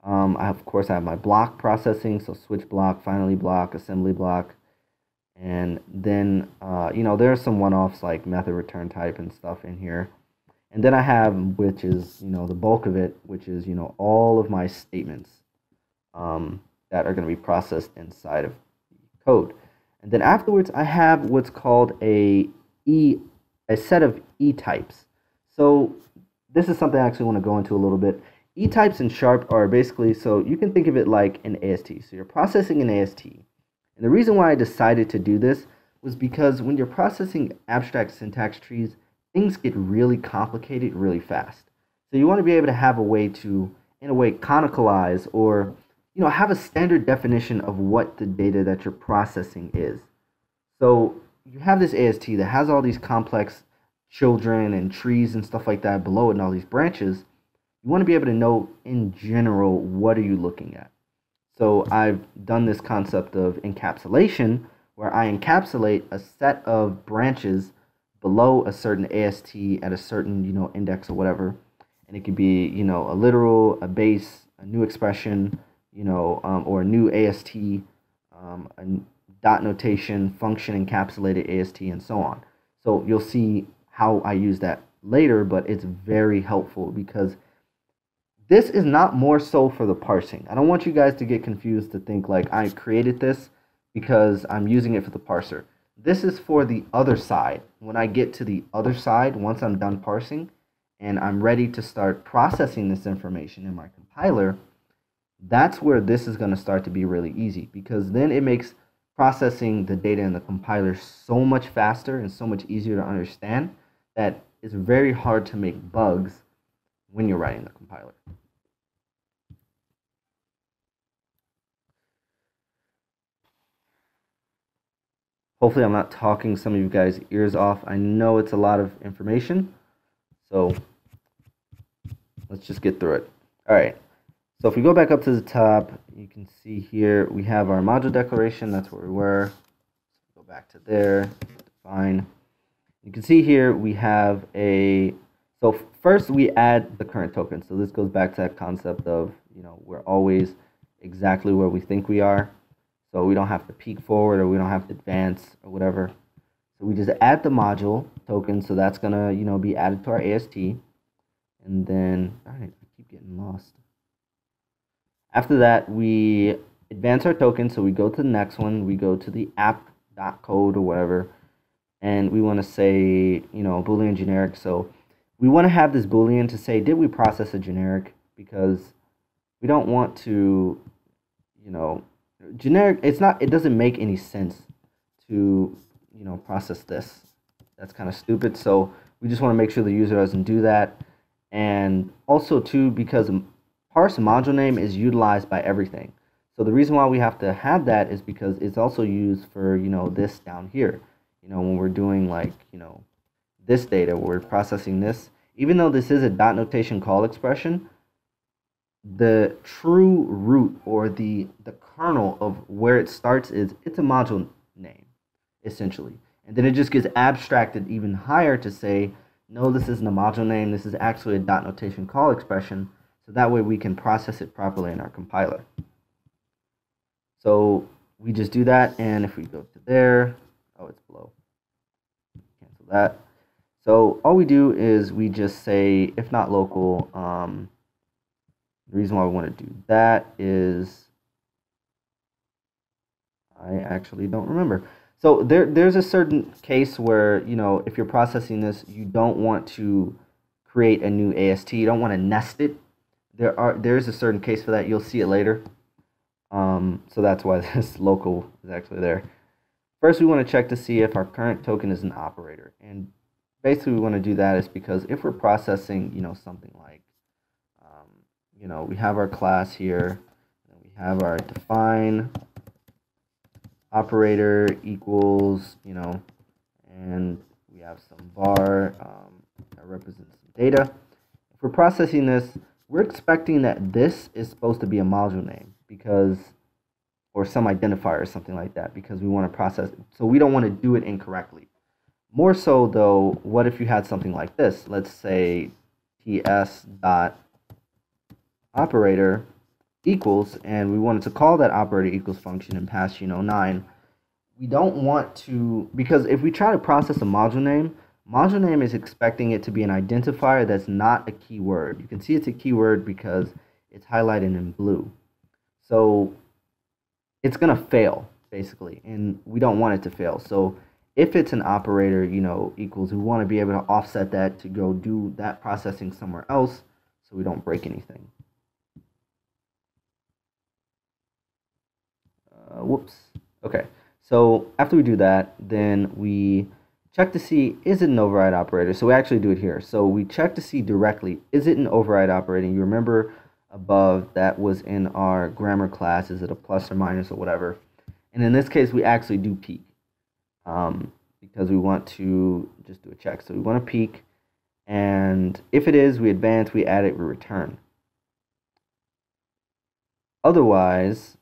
blah. Of course, I have my block processing. So switch block, finally block, assembly block. And then, there are some one-offs like method return type and stuff in here. And then I have, which is, the bulk of it, which is, all of my statements that are going to be processed inside of the code. And then afterwards, I have what's called a set of E-types. So this is something I actually want to go into a little bit. E-types in Sharp are basically, so you can think of it like an AST. So you're processing an AST. And the reason why I decided to do this was because when you're processing abstract syntax trees, things get really complicated really fast. So you want to be able to have a way to, in a way, canonicalize or have a standard definition of what the data that you're processing is. So you have this AST that has all these complex children and trees and stuff like that below it and all these branches. You want to be able to know in general, what are you looking at? So I've done this concept of encapsulation where I encapsulate a set of branches below a certain AST at a certain, index or whatever. And it could be, a literal, a base, a new expression, or a new AST, a dot notation, function encapsulated AST, and so on. So you'll see how I use that later, but it's very helpful because this is not more so for the parsing. I don't want you guys to get confused to think like I created this because I'm using it for the parser. This is for the other side. When I get to the other side, once I'm done parsing and I'm ready to start processing this information in my compiler, that's where this is going to start to be really easy because then it makes processing the data in the compiler so much faster and so much easier to understand that it's very hard to make bugs when you're writing the compiler. Hopefully I'm not talking some of you guys' ears off. I know it's a lot of information, so let's just get through it. All right. So if we go back up to the top, you can see here we have our module declaration. That's where we were. Go back to there. Fine. You can see here we have a. So first we add the current token. So this goes back to that concept of we're always exactly where we think we are. So we don't have to peek forward or we don't have to advance or whatever. So we just add the module token. So that's gonna be added to our AST. And then all right, I keep getting lost. After that, we advance our token. So we go to the next one. We go to the app.code or whatever. And we want to say, Boolean generic. So we want to have this Boolean to say, did we process a generic? Because we don't want to, generic, it doesn't make any sense to, process this. That's kind of stupid. So we just want to make sure the user doesn't do that. And also too, because parse module name is utilized by everything. So the reason why we have to have that is because it's also used for, this down here. When we're doing like, this data, we're processing this. Even though this is a dot notation call expression, the true root or the kernel of where it starts is it's a module name, essentially. And then it just gets abstracted even higher to say, no, this isn't a module name. This is actually a dot notation call expression. So that way we can process it properly in our compiler. So we just do that. And if we go to there, oh, it's below. Cancel that. So all we do is we just say, if not local, the reason why we want to do that is, I actually don't remember. So there's a certain case where, if you're processing this, you don't want to create a new AST. You don't want to nest it. There's a certain case for that. You'll see it later. So that's why this local is actually there. First, we want to check to see if our current token is an operator. And basically, we want to do that is because if we're processing, something like, we have our class here, and we have our define operator equals, and we have some var that represents some data. If we're processing this, we're expecting that this is supposed to be a module name or some identifier or something like that, because we want to process it. So we don't want to do it incorrectly. More so though, what if you had something like this? Let's say ts.operator equals, and we wanted to call that operator equals function and pass 9. We don't want to, because if we try to process a module name is expecting it to be an identifier that's not a keyword. You can see it's a keyword because it's highlighted in blue. So it's going to fail basically, and we don't want it to fail. So if it's an operator, equals, we want to be able to offset that to go do that processing somewhere else so we don't break anything. Whoops. Okay. So after we do that, then we check to see, is it an override operator? So we actually do it here. So we check to see directly, is it an override operator? You remember above that was in our grammar class, is it a plus or minus or whatever? And in this case, we actually do peek because we want to just do a check. So we want to peek, and if it is, we advance, we add it, we return. Otherwise,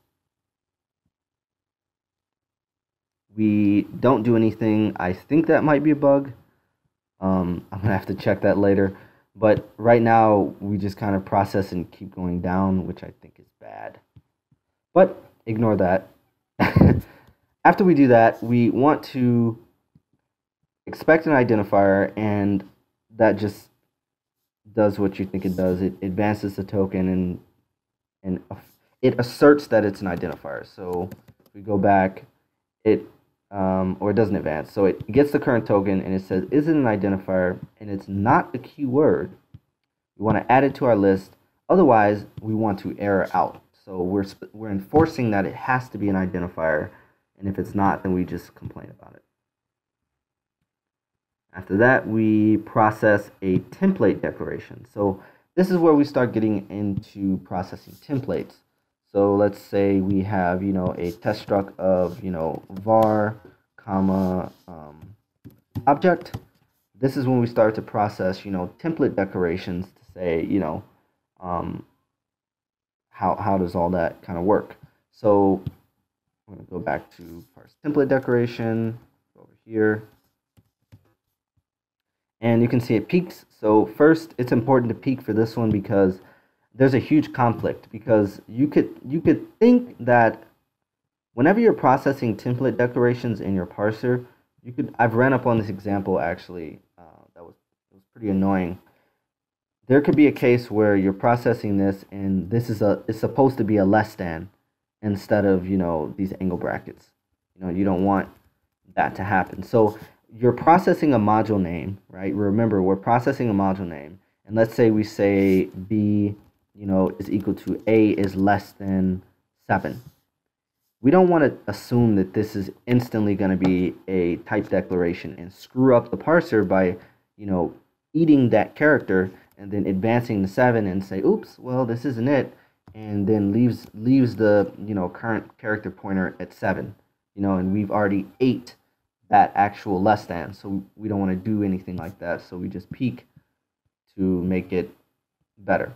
we don't do anything. I think that might be a bug. I'm going to have to check that later. But right now, we just kind of process and keep going down, which I think is bad. But ignore that. After we do that, we want to expect an identifier, and that just does what you think it does. It advances the token, and it asserts that it's an identifier. So if we go back, or it doesn't advance. So it gets the current token and it says, is it an identifier? And it's not a keyword. We want to add it to our list. Otherwise, we want to error out. So we're enforcing that it has to be an identifier. And if it's not, then we just complain about it. After that, we process a template declaration. So this is where we start getting into processing templates. So let's say we have, a test struct of, var, comma, object. This is when we start to process, template declarations to say, how does all that kind of work. So I'm going to go back to parse template declaration, go over here. And you can see it peaks. So first, it's important to peak for this one because there's a huge conflict, because you could think that whenever you're processing template declarations in your parser, I've ran up on this example actually that was pretty annoying. there could be a case where you're processing this and this is it's supposed to be a less than instead of, these angle brackets. You don't want that to happen. So you're processing a module name, right? Remember, we're processing a module name. And let's say we say B, is equal to A is less than 7. We don't want to assume that this is instantly going to be a type declaration and screw up the parser by, eating that character and then advancing to 7 and say, oops, well, this isn't it, and then leaves the, current character pointer at 7, and we've already ate that actual less than, so we don't want to do anything like that, so we just peek to make it better.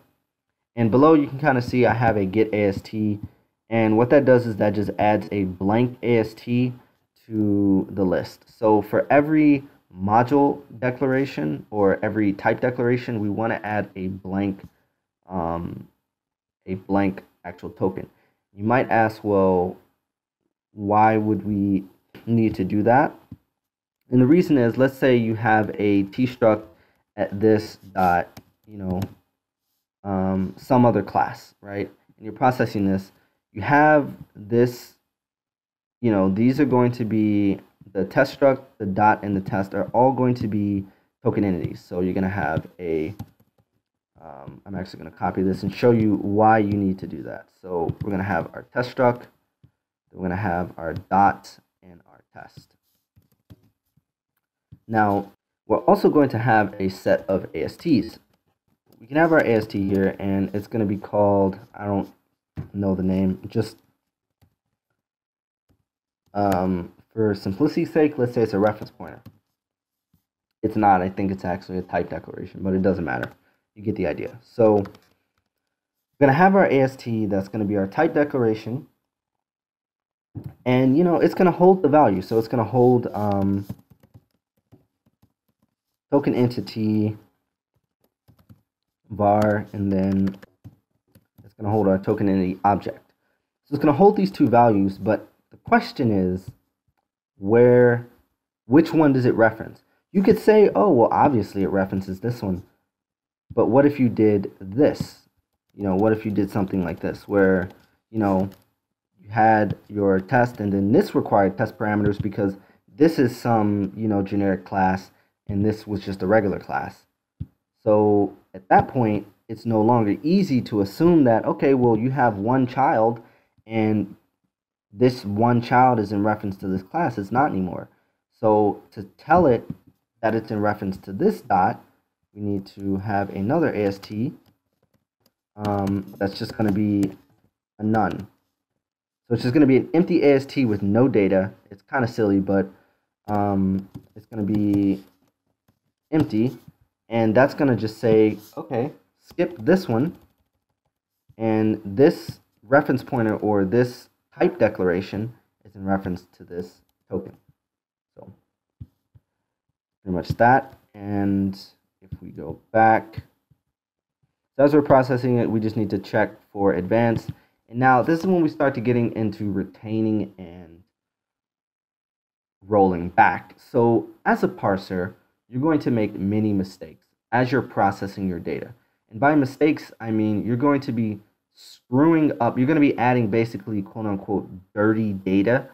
And below you can kind of see I have a get AST, and what that does is that just adds a blank AST to the list. So for every module declaration or every type declaration, we want to add a blank actual token. You might ask, well, why would we need to do that? And the reason is, let's say you have a t-struct at this dot, some other class, right? And you're processing this. You have this, these are going to be the test struct, the dot, and the test are all going to be token entities. So you're going to have a, I'm actually going to copy this and show you why you need to do that. So we're going to have our test struct, we're going to have our dot, and our test. Now, we're also going to have a set of ASTs. We can have our AST here, and it's going to be called, I don't know the name, just for simplicity's sake, let's say it's a reference pointer. It's not. I think it's actually a type declaration, but it doesn't matter. You get the idea. So we're going to have our AST. That's going to be our type declaration. And, it's going to hold the value. So it's going to hold token entity var, and then it's going to hold our token entity object. So it's going to hold these two values, but the question is, which one does it reference? You could say, oh, well, obviously it references this one. But what if you did this? What if you did something like this, where, you had your test, and then this required test parameters because this is some, generic class, and this was just a regular class. So at that point, it's no longer easy to assume that, okay, well, you have one child, and this one child is in reference to this class. It's not anymore. So to tell it that it's in reference to this dot, we need to have another AST that's just going to be a none. So it's just going to be an empty AST with no data. It's kind of silly, but it's going to be empty. And that's going to just say, okay, skip this one. And this reference pointer or this type declaration is in reference to this token. So pretty much that. And if we go back, so as we're processing it, we just need to check for advanced. And now this is when we start to getting into retaining and rolling back. So as a parser, you're going to make many mistakes as you're processing your data. And by mistakes, I mean you're going to be screwing up. You're going to be adding basically quote unquote dirty data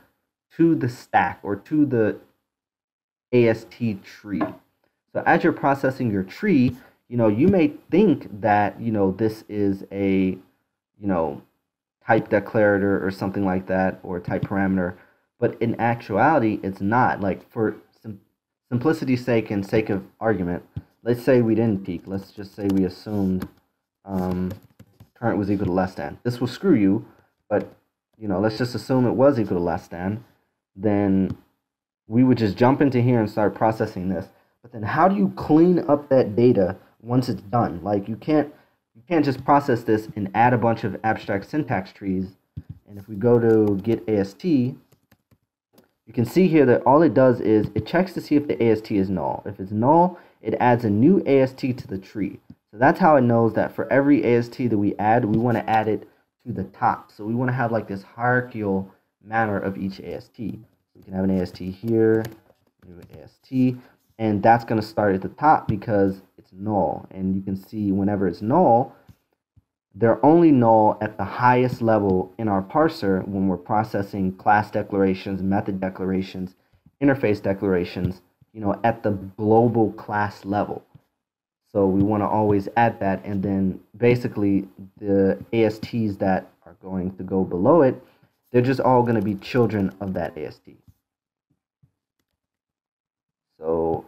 to the stack or to the AST tree. So as you're processing your tree, you may think that, this is a, type declarator or something like that, or type parameter, but in actuality, it's not. Like, for simplicity's sake and sake of argument, let's say we didn't peek. Let's just say we assumed current was equal to less than. This will screw you, but, let's just assume it was equal to less than. Then we would just jump into here and start processing this. But then how do you clean up that data once it's done? Like, you can't just process this and add a bunch of abstract syntax trees. And if we go to get AST, you can see here that all it does is it checks to see if the AST is null. If it's null, it adds a new AST to the tree. So that's how it knows that for every AST that we add, we want to add it to the top. So we want to have like this hierarchical manner of each AST. We can have an AST here, new AST. and that's going to start at the top because it's null. And you can see whenever it's null, they're only null at the highest level in our parser when we're processing class declarations, method declarations, interface declarations, at the global class level. So we want to always add that, and then basically the ASTs that are going to go below it, they're just all going to be children of that AST. So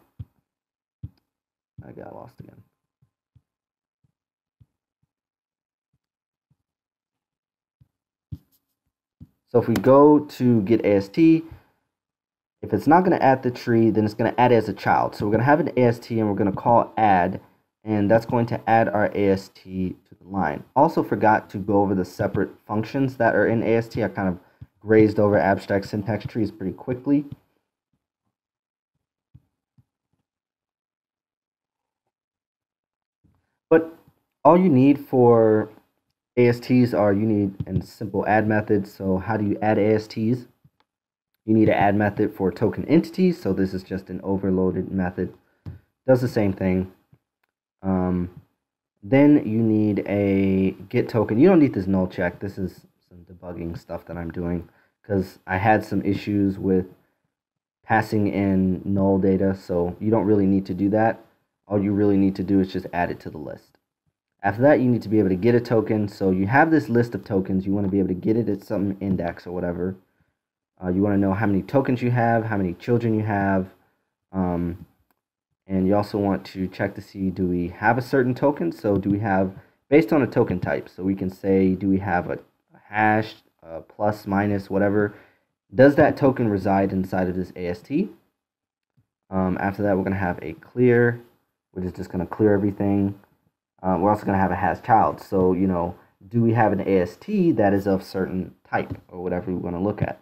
I got lost again. So if we go to get AST, if it's not going to add the tree, then it's going to add it as a child. So we're going to have an AST and we're going to call add, and that's going to add our AST to the line. Also forgot to go over the separate functions that are in AST. I kind of grazed over abstract syntax trees pretty quickly. But all you need for ASTs are you need a simple add method. So how do you add ASTs? You need an add method for token entities. So this is just an overloaded method. Does the same thing. Then you need a get token. You don't need this null check. This is some debugging stuff that I'm doing because I had some issues with passing in null data. So you don't really need to do that. All you really need to do is just add it to the list. After that, you need to be able to get a token. So you have this list of tokens. You want to be able to get it at some index or whatever. You want to know how many tokens you have, how many children you have. And you also want to check to see, do we have a certain token? So do we have, based on a token type, so we can say, do we have a hash, plus, minus, whatever. Does that token reside inside of this AST? After that, we're going to have a clear, which is just going to clear everything. We're also going to have a has child. So, do we have an AST that is of certain type or whatever we want to look at?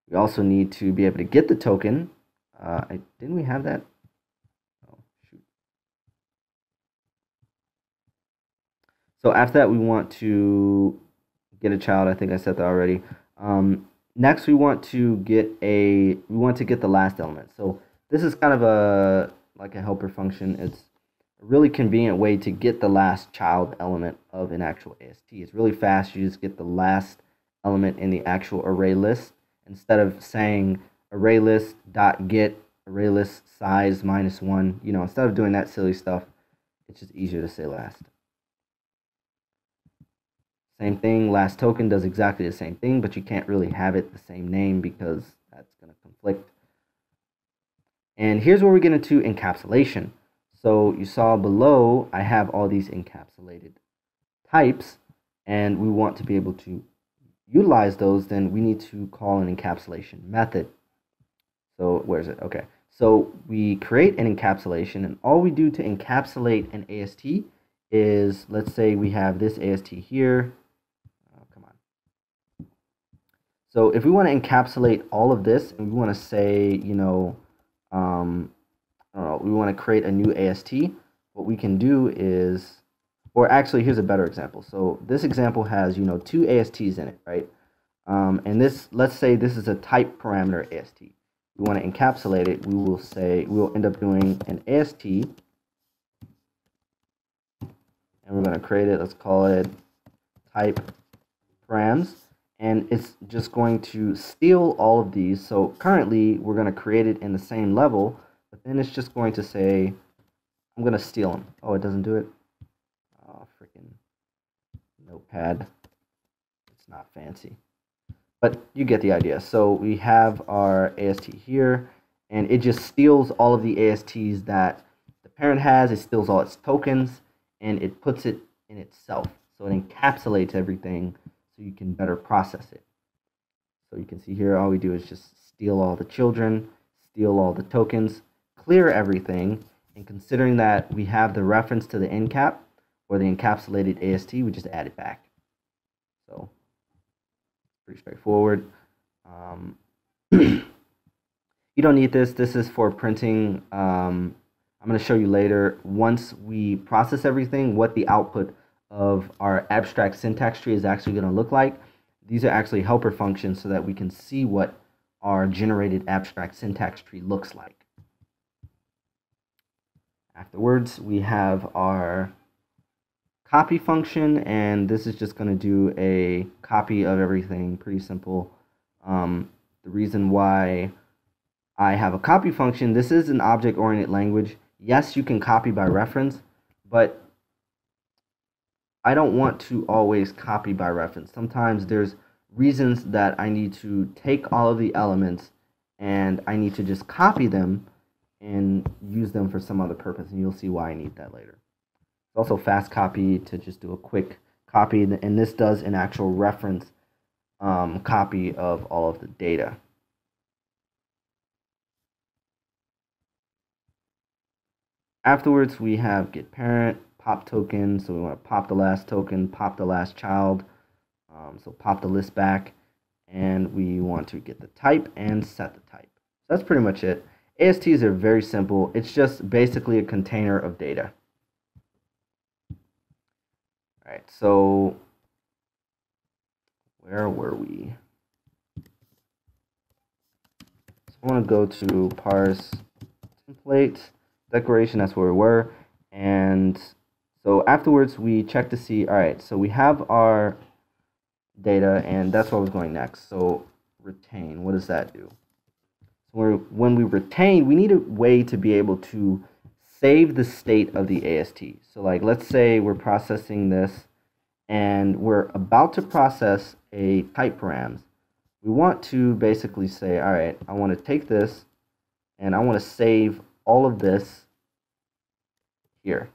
We also need to be able to get the token. Didn't we have that? Oh, shoot. So after that, we want to get a child. I think I said that already. Next, we want to get the last element. So this is kind of like a helper function. It's a really convenient way to get the last child element of an actual AST. It's really fast. You just get the last element in the actual array list instead of saying array list dot get array list size -1. Instead of doing that silly stuff, it's just easier to say last. Same thing, last token does exactly the same thing, but you can't really have it the same name because that's going to conflict. And here's where we get into encapsulation. So you saw below, I have all these encapsulated types, and we want to be able to utilize those. Then we need to call an encapsulation method. So where is it? Okay. So we create an encapsulation, and all we do to encapsulate an AST is, let's say we have this AST here. Oh, come on. So if we want to encapsulate all of this, and we want to say, I don't know, we want to create a new AST, what we can do is, or actually, here's a better example. So this example has, 2 ASTs in it, right? And this, let's say this is a type parameter AST. We want to encapsulate it. We will end up doing an AST, and we're going to create it. Let's call it type params, and it's just going to steal all of these. So currently, we're going to create it in the same level, but then it's just going to say, I'm going to steal them. Oh, it doesn't do it? Oh, freaking notepad. It's not fancy. But you get the idea. So we have our AST here, and it just steals all of the ASTs that the parent has. It steals all its tokens, and it puts it in itself. So it encapsulates everything so you can better process it. So you can see here, all we do is just steal all the children, steal all the tokens, clear everything, and considering that we have the reference to the encap, or the encapsulated AST, we just add it back. So pretty straightforward. You don't need this. This is for printing. I'm going to show you later, once we process everything, what the output of our abstract syntax tree is actually going to look like. These are actually helper functions so that we can see what our generated abstract syntax tree looks like. Afterwards, we have our copy function, and this is just going to do a copy of everything. Pretty simple. The reason why I have a copy function, this is an object-oriented language. Yes, you can copy by reference, but I don't want to always copy by reference. Sometimes there's reasons that I need to take all of the elements and I need to just copy them and use them for some other purpose, and you'll see why I need that later. It's also fast copy to just do a quick copy, and this does an actual reference copy of all of the data. Afterwards, we have get parent, pop token, so we want to pop the last token, pop the last child, so pop the list back, and we want to get the type and set the type. So that's pretty much it. ASTs are very simple. It's just basically a container of data. All right, so where were we? So I want to go to parse template declaration. That's where we were. And so afterwards, we check to see, all right, so we have our data, and that's where I was going next. So retain, what does that do? So when we retain, we need a way to be able to save the state of the AST. So like, let's say we're processing this, and we're about to process a type params. We want to basically say, all right, I want to take this, and I want to save all of this here.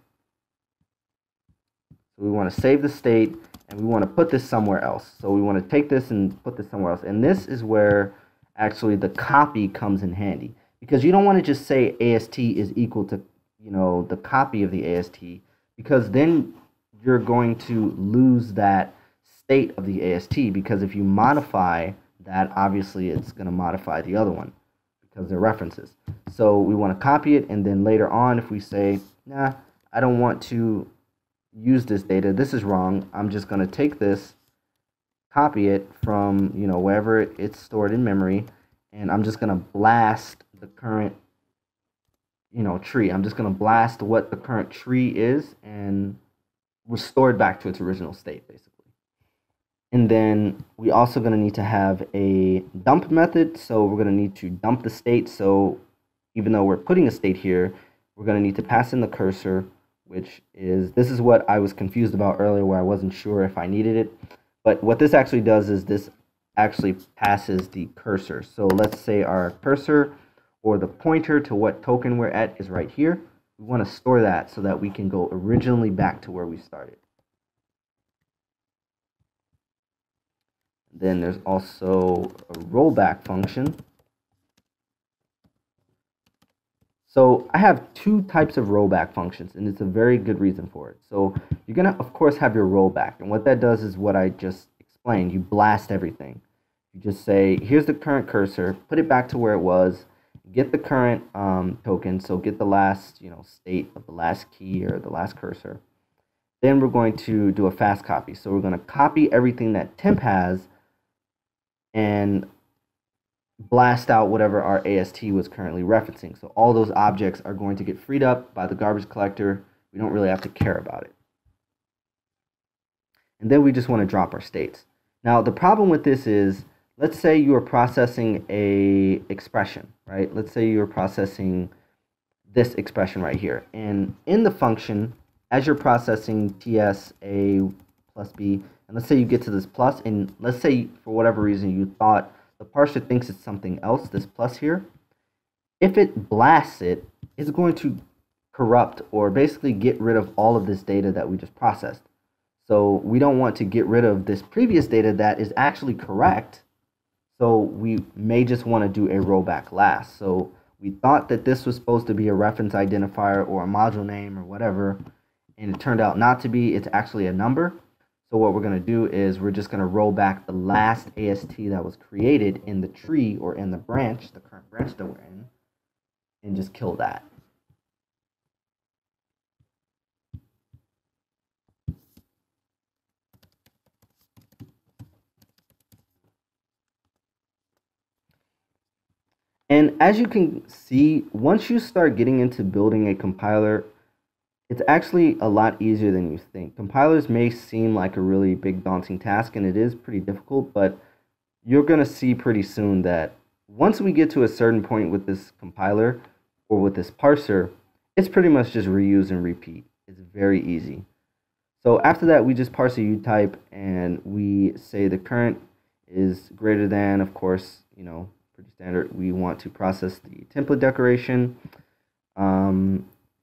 So we want to save the state, and we want to put this somewhere else. So we want to take this and put this somewhere else. And this is where actually the copy comes in handy, because you don't want to just say AST is equal to, you know, the copy of the AST, because then you're going to lose that state of the AST, because if you modify that, obviously it's going to modify the other one because they're references. So we want to copy it, and then later on, if we say, nah, I don't want to use this data, this is wrong, I'm just going to take this, copy it from, you know, wherever it's stored in memory, and I'm just going to blast the current, you know, tree. I'm just going to blast what the current tree is and restore it back to its original state, basically. And then we also going to need to have a dump method. So we're going to need to dump the state. So even though we're putting a state here, we're going to need to pass in the cursor, which is, this is what I was confused about earlier, where I wasn't sure if I needed it. But what this actually does is this actually passes the cursor. So let's say our cursor, or the pointer to what token we're at, is right here. We want to store that so that we can go originally back to where we started. Then there's also a rollback function. So I have two types of rollback functions, and it's a very good reason for it. So you're going to, of course, have your rollback. And what that does is what I just explained. You blast everything. You just say, here's the current cursor, put it back to where it was, get the current token, so get the last, you know, state of the last key or the last cursor. Then we're going to do a fast copy. So we're going to copy everything that temp has and blast out whatever our AST was currently referencing. So all those objects are going to get freed up by the garbage collector. We don't really have to care about it. And then we just want to drop our states. Now, the problem with this is, let's say you are processing a expression, right? Let's say you're processing this expression right here. And in the function, as you're processing ts a plus b, and let's say you get to this plus, and let's say for whatever reason you thought the parser thinks it's something else, this plus here. If it blasts it, it's going to corrupt or basically get rid of all of this data that we just processed. So we don't want to get rid of this previous data that is actually correct. So we may just want to do a rollback last. So we thought that this was supposed to be a reference identifier or a module name or whatever, and it turned out not to be. It's actually a number. So what we're going to do is we're just going to roll back the last AST that was created in the tree or in the branch, the current branch that we're in, and just kill that. And as you can see, once you start getting into building a compiler, It's actually a lot easier than you think. Compilers may seem like a really big daunting task, and it is pretty difficult, but you're going to see pretty soon that once we get to a certain point with this compiler or with this parser, it's pretty much just reuse and repeat. It's very easy. So after that, we just parse a utype and we say the current is greater than, of course, pretty standard. We want to process the template decoration.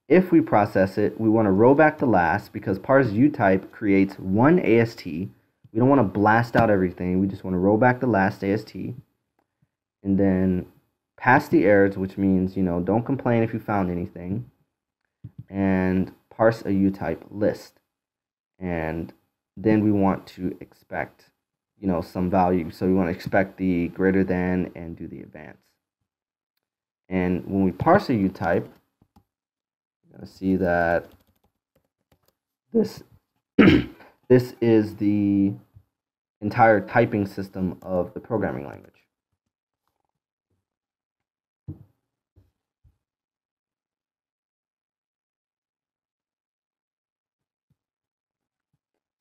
If we process it, we want to roll back the last because parse utype creates one AST. We don't want to blast out everything. We just want to roll back the last AST. And then pass the errors, which means, don't complain if you found anything. And parse a utype list. And then we want to expect, some value. So we want to expect the greater than and do the advance. And when we parse a utype, you're going to see that this this is the entire typing system of the programming language.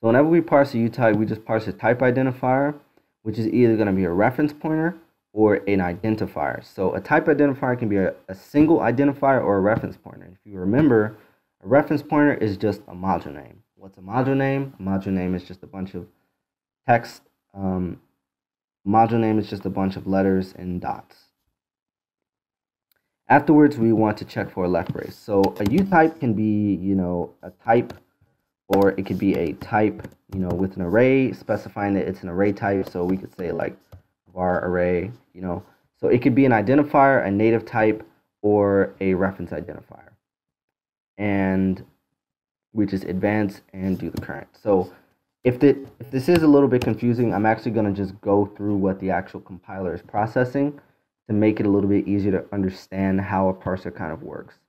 So whenever we parse a utype, we just parse a type identifier, which is either going to be a reference pointer or an identifier. So a type identifier can be a single identifier or a reference pointer. If you remember, a reference pointer is just a module name. What's a module name? A module name is just a bunch of text. Module name is just a bunch of letters and dots. Afterwards, we want to check for a left brace. So a utype can be, a type, or it could be a type, with an array, specifying that it's an array type. So we could say like var array, So it could be an identifier, a native type, or a reference identifier. And we just advance and do the current. So if this is a little bit confusing, I'm actually going to just go through what the actual compiler is processing to make it a little bit easier to understand how a parser kind of works.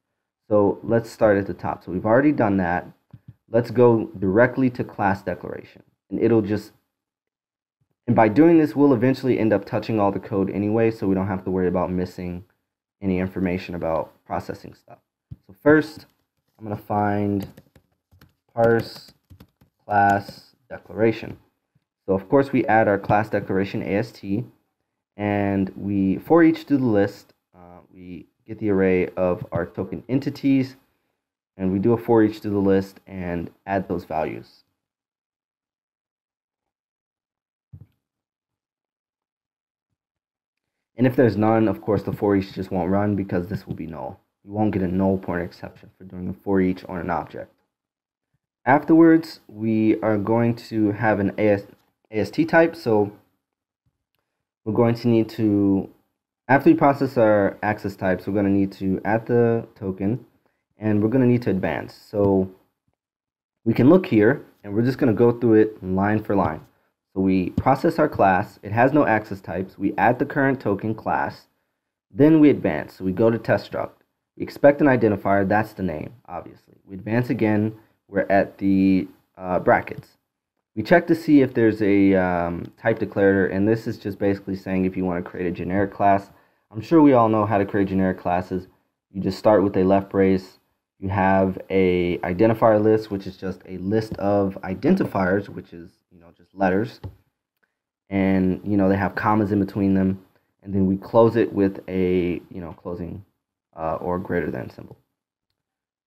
So let's start at the top. So we've already done that. Let's go directly to class declaration. And by doing this, we'll eventually end up touching all the code anyway, so we don't have to worry about missing any information about processing stuff. So first, I'm going to find parse class declaration. So of course, we add our class declaration AST, and we, for each do the list, we get the array of our token entities, and we do a for each to the list and add those values. And if there's none, of course, the for each just won't run because this will be null. You won't get a null pointer exception for doing a for each on an object. Afterwards, we are going to have an AST type. So we're going to need to, after we process our access types, we're going to need to add the token, and we're going to need to advance. So we can look here, and we're just going to go through it line for line. So we process our class. It has no access types. We add the current token class. Then we advance. So we go to test struct. We expect an identifier. That's the name, obviously. We advance again. We're at the brackets. We check to see if there's a type declarator, and this is just basically saying if you want to create a generic class. I'm sure we all know how to create generic classes. You just start with a left brace. You have a identifier list, which is just a list of identifiers, which is just letters, and they have commas in between them, and then we close it with a closing or greater than symbol.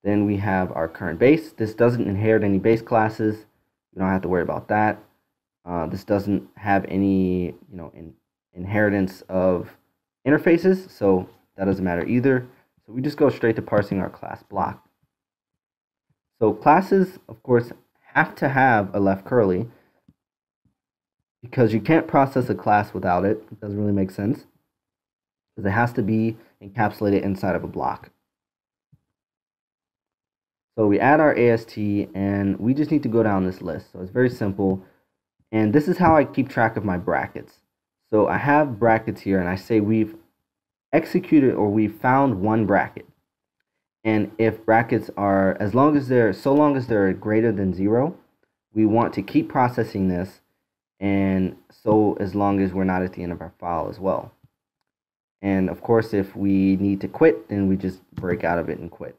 Then we have our current base. This doesn't inherit any base classes. We don't have to worry about that. This doesn't have any inheritance of interfaces, so that doesn't matter either. So we just go straight to parsing our class block. So classes, of course, have to have a left curly because you can't process a class without it. It doesn't really make sense because it has to be encapsulated inside of a block. So we add our AST, and we just need to go down this list. So it's very simple, and this is how I keep track of my brackets. So I have brackets here, and I say we've executed or we've found one bracket. And if brackets are, so long as they're greater than 0, we want to keep processing this, and so as long as we're not at the end of our file as well. And of course, if we need to quit, then we just break out of it and quit.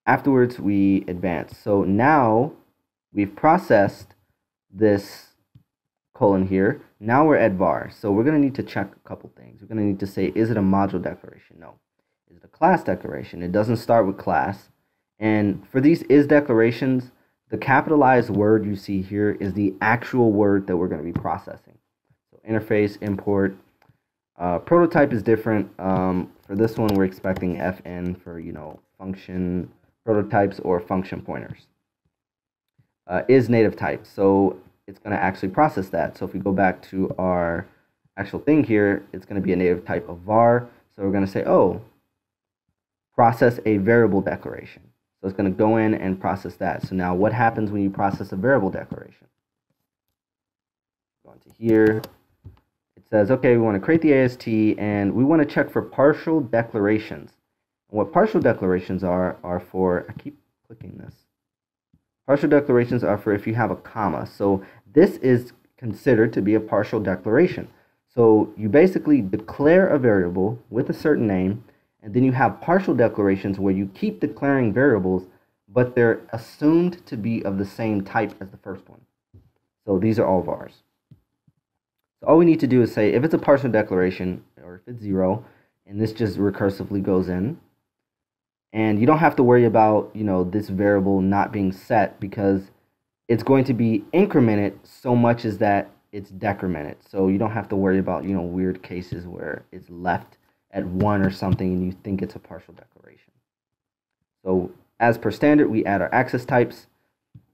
Afterwards, we advance. So now we've processed this colon here. Now we're at var. So we're going to need to check a couple things. We're going to need to say, is it a module declaration? No. Is it a class declaration? It doesn't start with class. And for these is declarations, the capitalized word you see here is the actual word that we're going to be processing. So interface, import. Prototype is different. For this one, we're expecting fn for, function prototypes or function pointers. Is native type. So it's going to actually process that. So if we go back to our actual thing here, it's going to be a native type of var. So we're going to say, oh, process a variable declaration. So it's going to go in and process that. So now what happens when you process a variable declaration? Go into here. It says, okay, we want to create the AST and we want to check for partial declarations. And what partial declarations are for, I keep clicking this. Partial declarations are for if you have a comma. So this is considered to be a partial declaration. So you basically declare a variable with a certain name, and then you have partial declarations where you keep declaring variables, but they're assumed to be of the same type as the first one. So these are all vars. So all we need to do is say if it's a partial declaration, or if it's 0, and this just recursively goes in. And you don't have to worry about, this variable not being set because it's going to be incremented so much as that it's decremented. So you don't have to worry about, weird cases where it's left at 1 or something and you think it's a partial declaration. So as per standard, we add our access types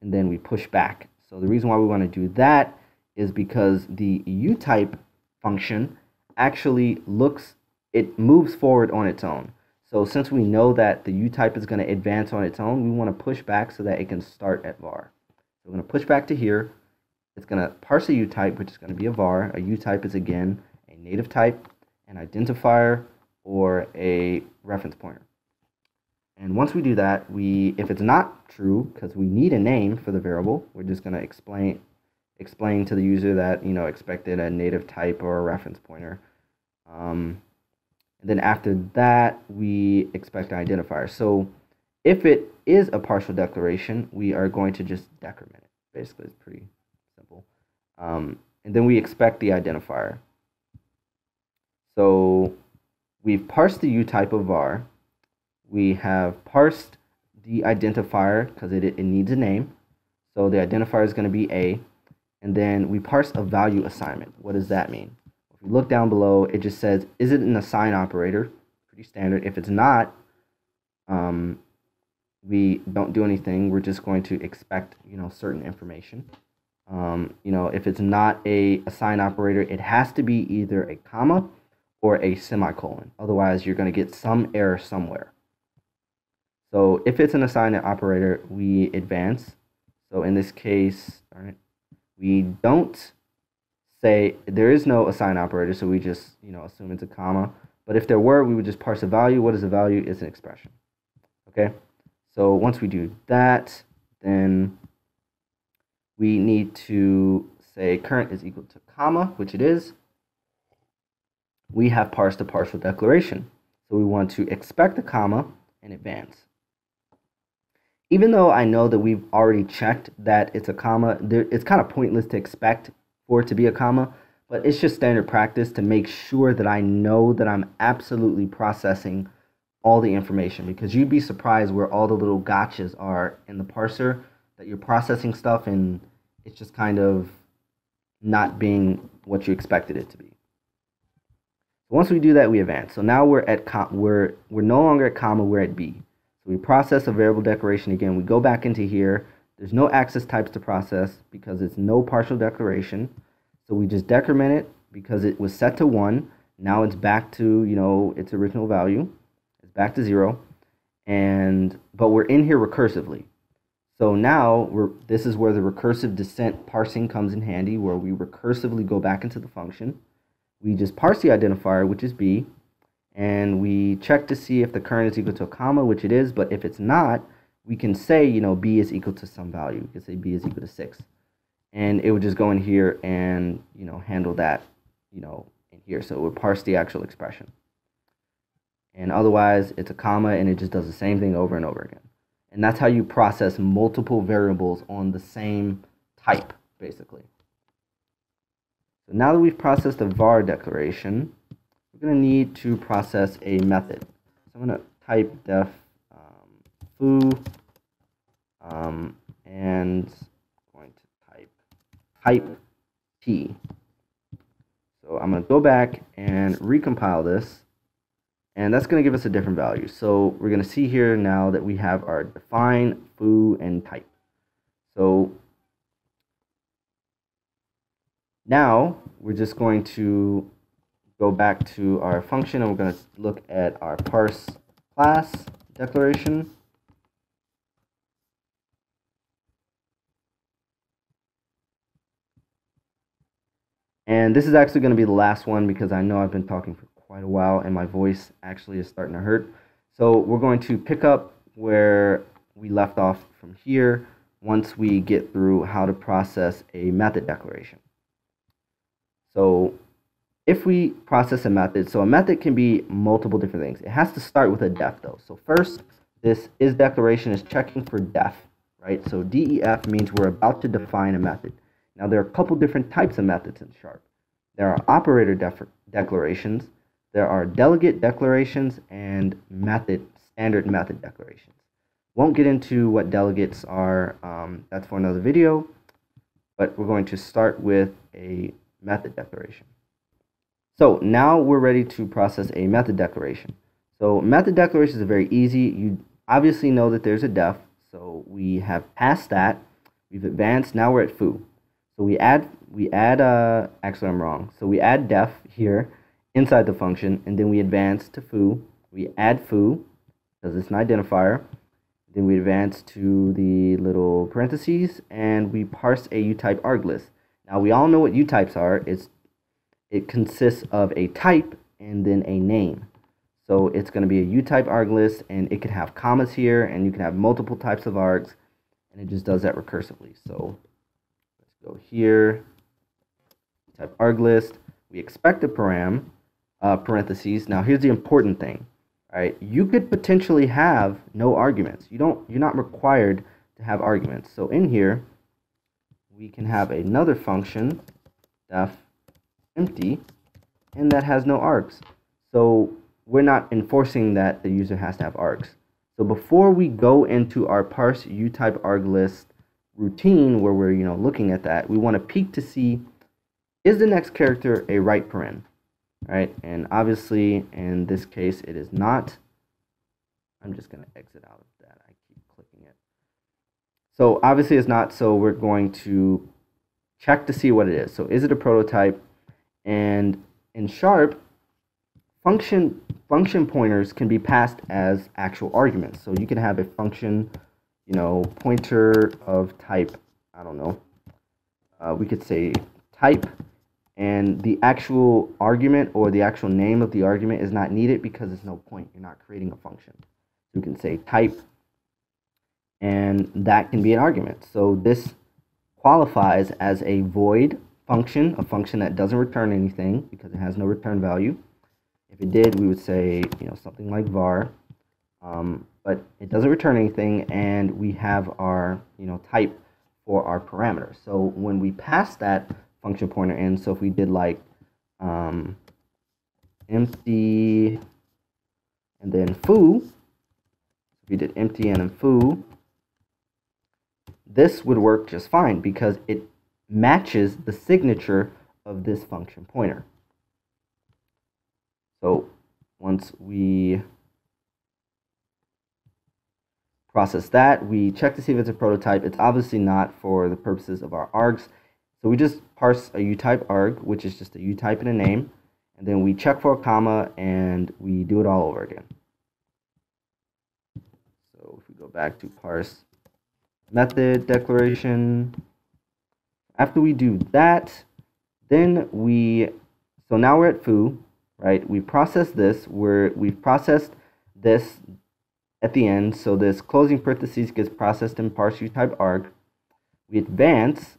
and then we push back. So the reason why we want to do that is because the uType function actually it moves forward on its own. So since we know that the uType is going to advance on its own, we want to push back so that it can start at var. So we're going to push back to here. It's going to parse a uType, which is going to be a var. A uType is, again, a native type, an identifier, or a reference pointer. And once we do that, if it's not true, because we need a name for the variable, we're just going to explain to the user that, expected a native type or a reference pointer. And then after that, we expect an identifier. So if it is a partial declaration, we are going to just decrement it. Basically, it's pretty simple. And then we expect the identifier. So we've parsed the uType of var. We have parsed the identifier because it needs a name. So the identifier is going to be a. And then we parse a value assignment. What does that mean? If you look down below, it just says, is it an assign operator? Pretty standard. If it's not, we don't do anything. We're just going to expect, certain information. If it's not a assign operator, it has to be either a comma or a semicolon. Otherwise, you're going to get some error somewhere. So if it's an assign operator, we advance. So in this case, all right, we don't say there is no assign operator, so we just assume it's a comma. But if there were, we would just parse a value. What is a value? It's an expression. Okay. So once we do that, then we need to say current is equal to comma, which it is. We have parsed a partial declaration, so we want to expect a comma and advance. Even though I know that we've already checked that it's a comma, it's kind of pointless to expect for it to be a comma, but it's just standard practice to make sure that I know that I'm absolutely processing all the information, because you'd be surprised where all the little gotchas are in the parser, that you're processing stuff and it's just kind of not being what you expected it to be. Once we do that, we advance. So now we're at we're no longer at comma, we're at B. So we process a variable declaration again. We go back into here. There's no access types to process because it's no partial declaration. So we just decrement it because it was set to 1. Now it's back to, its original value. It's back to 0. But we're in here recursively. So now this is where the recursive descent parsing comes in handy, where we recursively go back into the function. We just parse the identifier, which is B, and we check to see if the current is equal to a comma, which it is. But if it's not, we can say, B is equal to some value. We can say B is equal to 6. And it would just go in here and, handle that, in here. So it would parse the actual expression. And otherwise, it's a comma, and it just does the same thing over and over again. And that's how you process multiple variables on the same type, basically. So now that we've processed a var declaration, we're going to need to process a method. So I'm going to type def foo, and I'm going to type t. So I'm going to go back and recompile this, and that's going to give us a different value. So we're going to see here now that we have our define, foo, and type. So now we're just going to go back to our function, and we're going to look at our parse class declaration. And this is actually going to be the last one because I know I've been talking for quite a while and my voice actually is starting to hurt. So we're going to pick up where we left off from here once we get through how to process a method declaration. So if we process a method, so a method can be multiple different things. It has to start with a def though. So first, this is declaration is checking for def, right? So def means we're about to define a method. Now, there are a couple different types of methods in Sharp. There are operator declarations, there are delegate declarations, and standard method declarations. Won't get into what delegates are, that's for another video, but we're going to start with a method declaration. So now we're ready to process a method declaration. So method declarations are very easy. You obviously know that there's a def, so we have passed that. We've advanced, now we're at foo. So we add, actually I'm wrong. So we add def here inside the function, and then we advance to foo. We add foo, because it's an identifier. Then we advance to the little parentheses, and we parse a utype arg list. Now we all know what utypes are. It consists of a type and then a name. So it's going to be a utype arg list, and it can have commas here, and you can have multiple types of args, and it just does that recursively. So go here, type arg list. We expect a parentheses. Now here's the important thing. All right, you could potentially have no arguments. You're not required to have arguments. So in here, we can have another function, def empty, and that has no args. So we're not enforcing that the user has to have args. So before we go into our parse utype arg list routine where we're looking at that, we want to peek to see, is the next character a right paren, right? And obviously in this case it is not. I'm just going to exit out of that. I keep clicking it. So obviously it's not, so we're going to check to see what it is. So is it a prototype? And in Sharp, function pointers can be passed as actual arguments. So you can have a function pointer of type, I don't know, we could say type, and the actual argument or the actual name of the argument is not needed because there's no point. You're not creating a function. So you can say type, and that can be an argument. So this qualifies as a void function, a function that doesn't return anything because it has no return value. If it did, we would say something like var. But it doesn't return anything, and we have our type for our parameter. So when we pass that function pointer in, so if we did like empty and then foo, if we did empty and then foo, this would work just fine because it matches the signature of this function pointer. So once we process that, we check to see if it's a prototype. It's obviously not for the purposes of our args. So we just parse a utype arg, which is just a utype and a name, and then we check for a comma, and we do it all over again. So if we go back to parse method declaration, after we do that, then so now we're at foo, right? We process this, we've processed this at the end, so this closing parentheses gets processed in parse utype arg. We advance,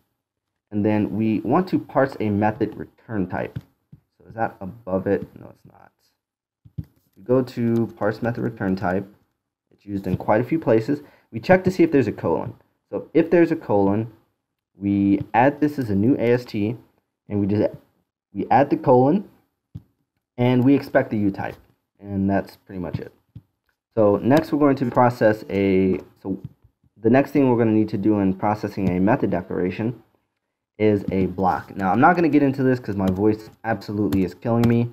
and then we want to parse a method return type. So is that above it? No, it's not. We go to parse method return type. It's used in quite a few places. we check to see if there's a colon. So if there's a colon, we add this as a new AST, and we add the colon, and we expect the U type, and that's pretty much it. So next we're going to process the next thing we're going to need to do in processing a method declaration is a block. Now I'm not going to get into this because my voice absolutely is killing me,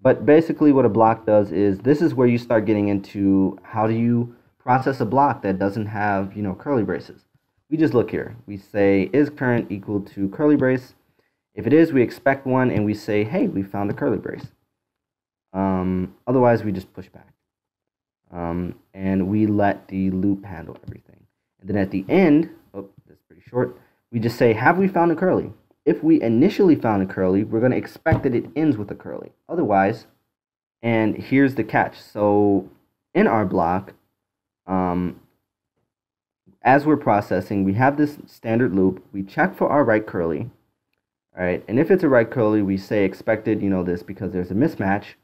but basically what a block does is this is where you start getting into how do you process a block that doesn't have, curly braces. We just look here. We say is current equal to curly brace. If it is, we expect one, and we say, hey, we found a curly brace. Otherwise, we just push back. And we let the loop handle everything. And then at the end, oh, that's pretty short, we just say, have we found a curly? If we initially found a curly, we're going to expect that it ends with a curly. Otherwise, and here's the catch. So in our block, as we're processing, we have this standard loop. We check for our right curly. All right, and if it's a right curly, we say expected, this because there's a mismatch.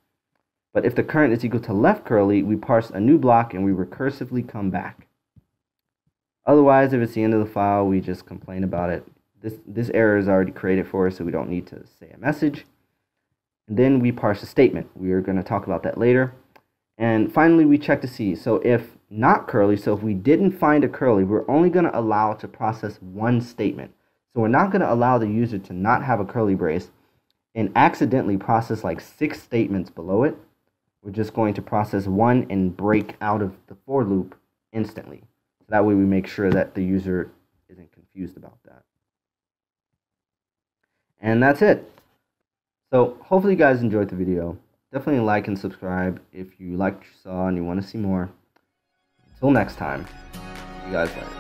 But if the current is equal to left curly, we parse a new block and we recursively come back. Otherwise, if it's the end of the file, we just complain about it. This error is already created for us, so we don't need to say a message. And then we parse a statement. We are going to talk about that later. And finally, we check to see. So if not curly, so if we didn't find a curly, we're only going to allow it to process one statement. So we're not going to allow the user to not have a curly brace and accidentally process like 6 statements below it. We're just going to process one and break out of the for loop instantly. So that way we make sure that the user isn't confused about that. And that's it. So hopefully you guys enjoyed the video. Definitely like and subscribe if you liked what you saw and you want to see more. Until next time, see you guys later.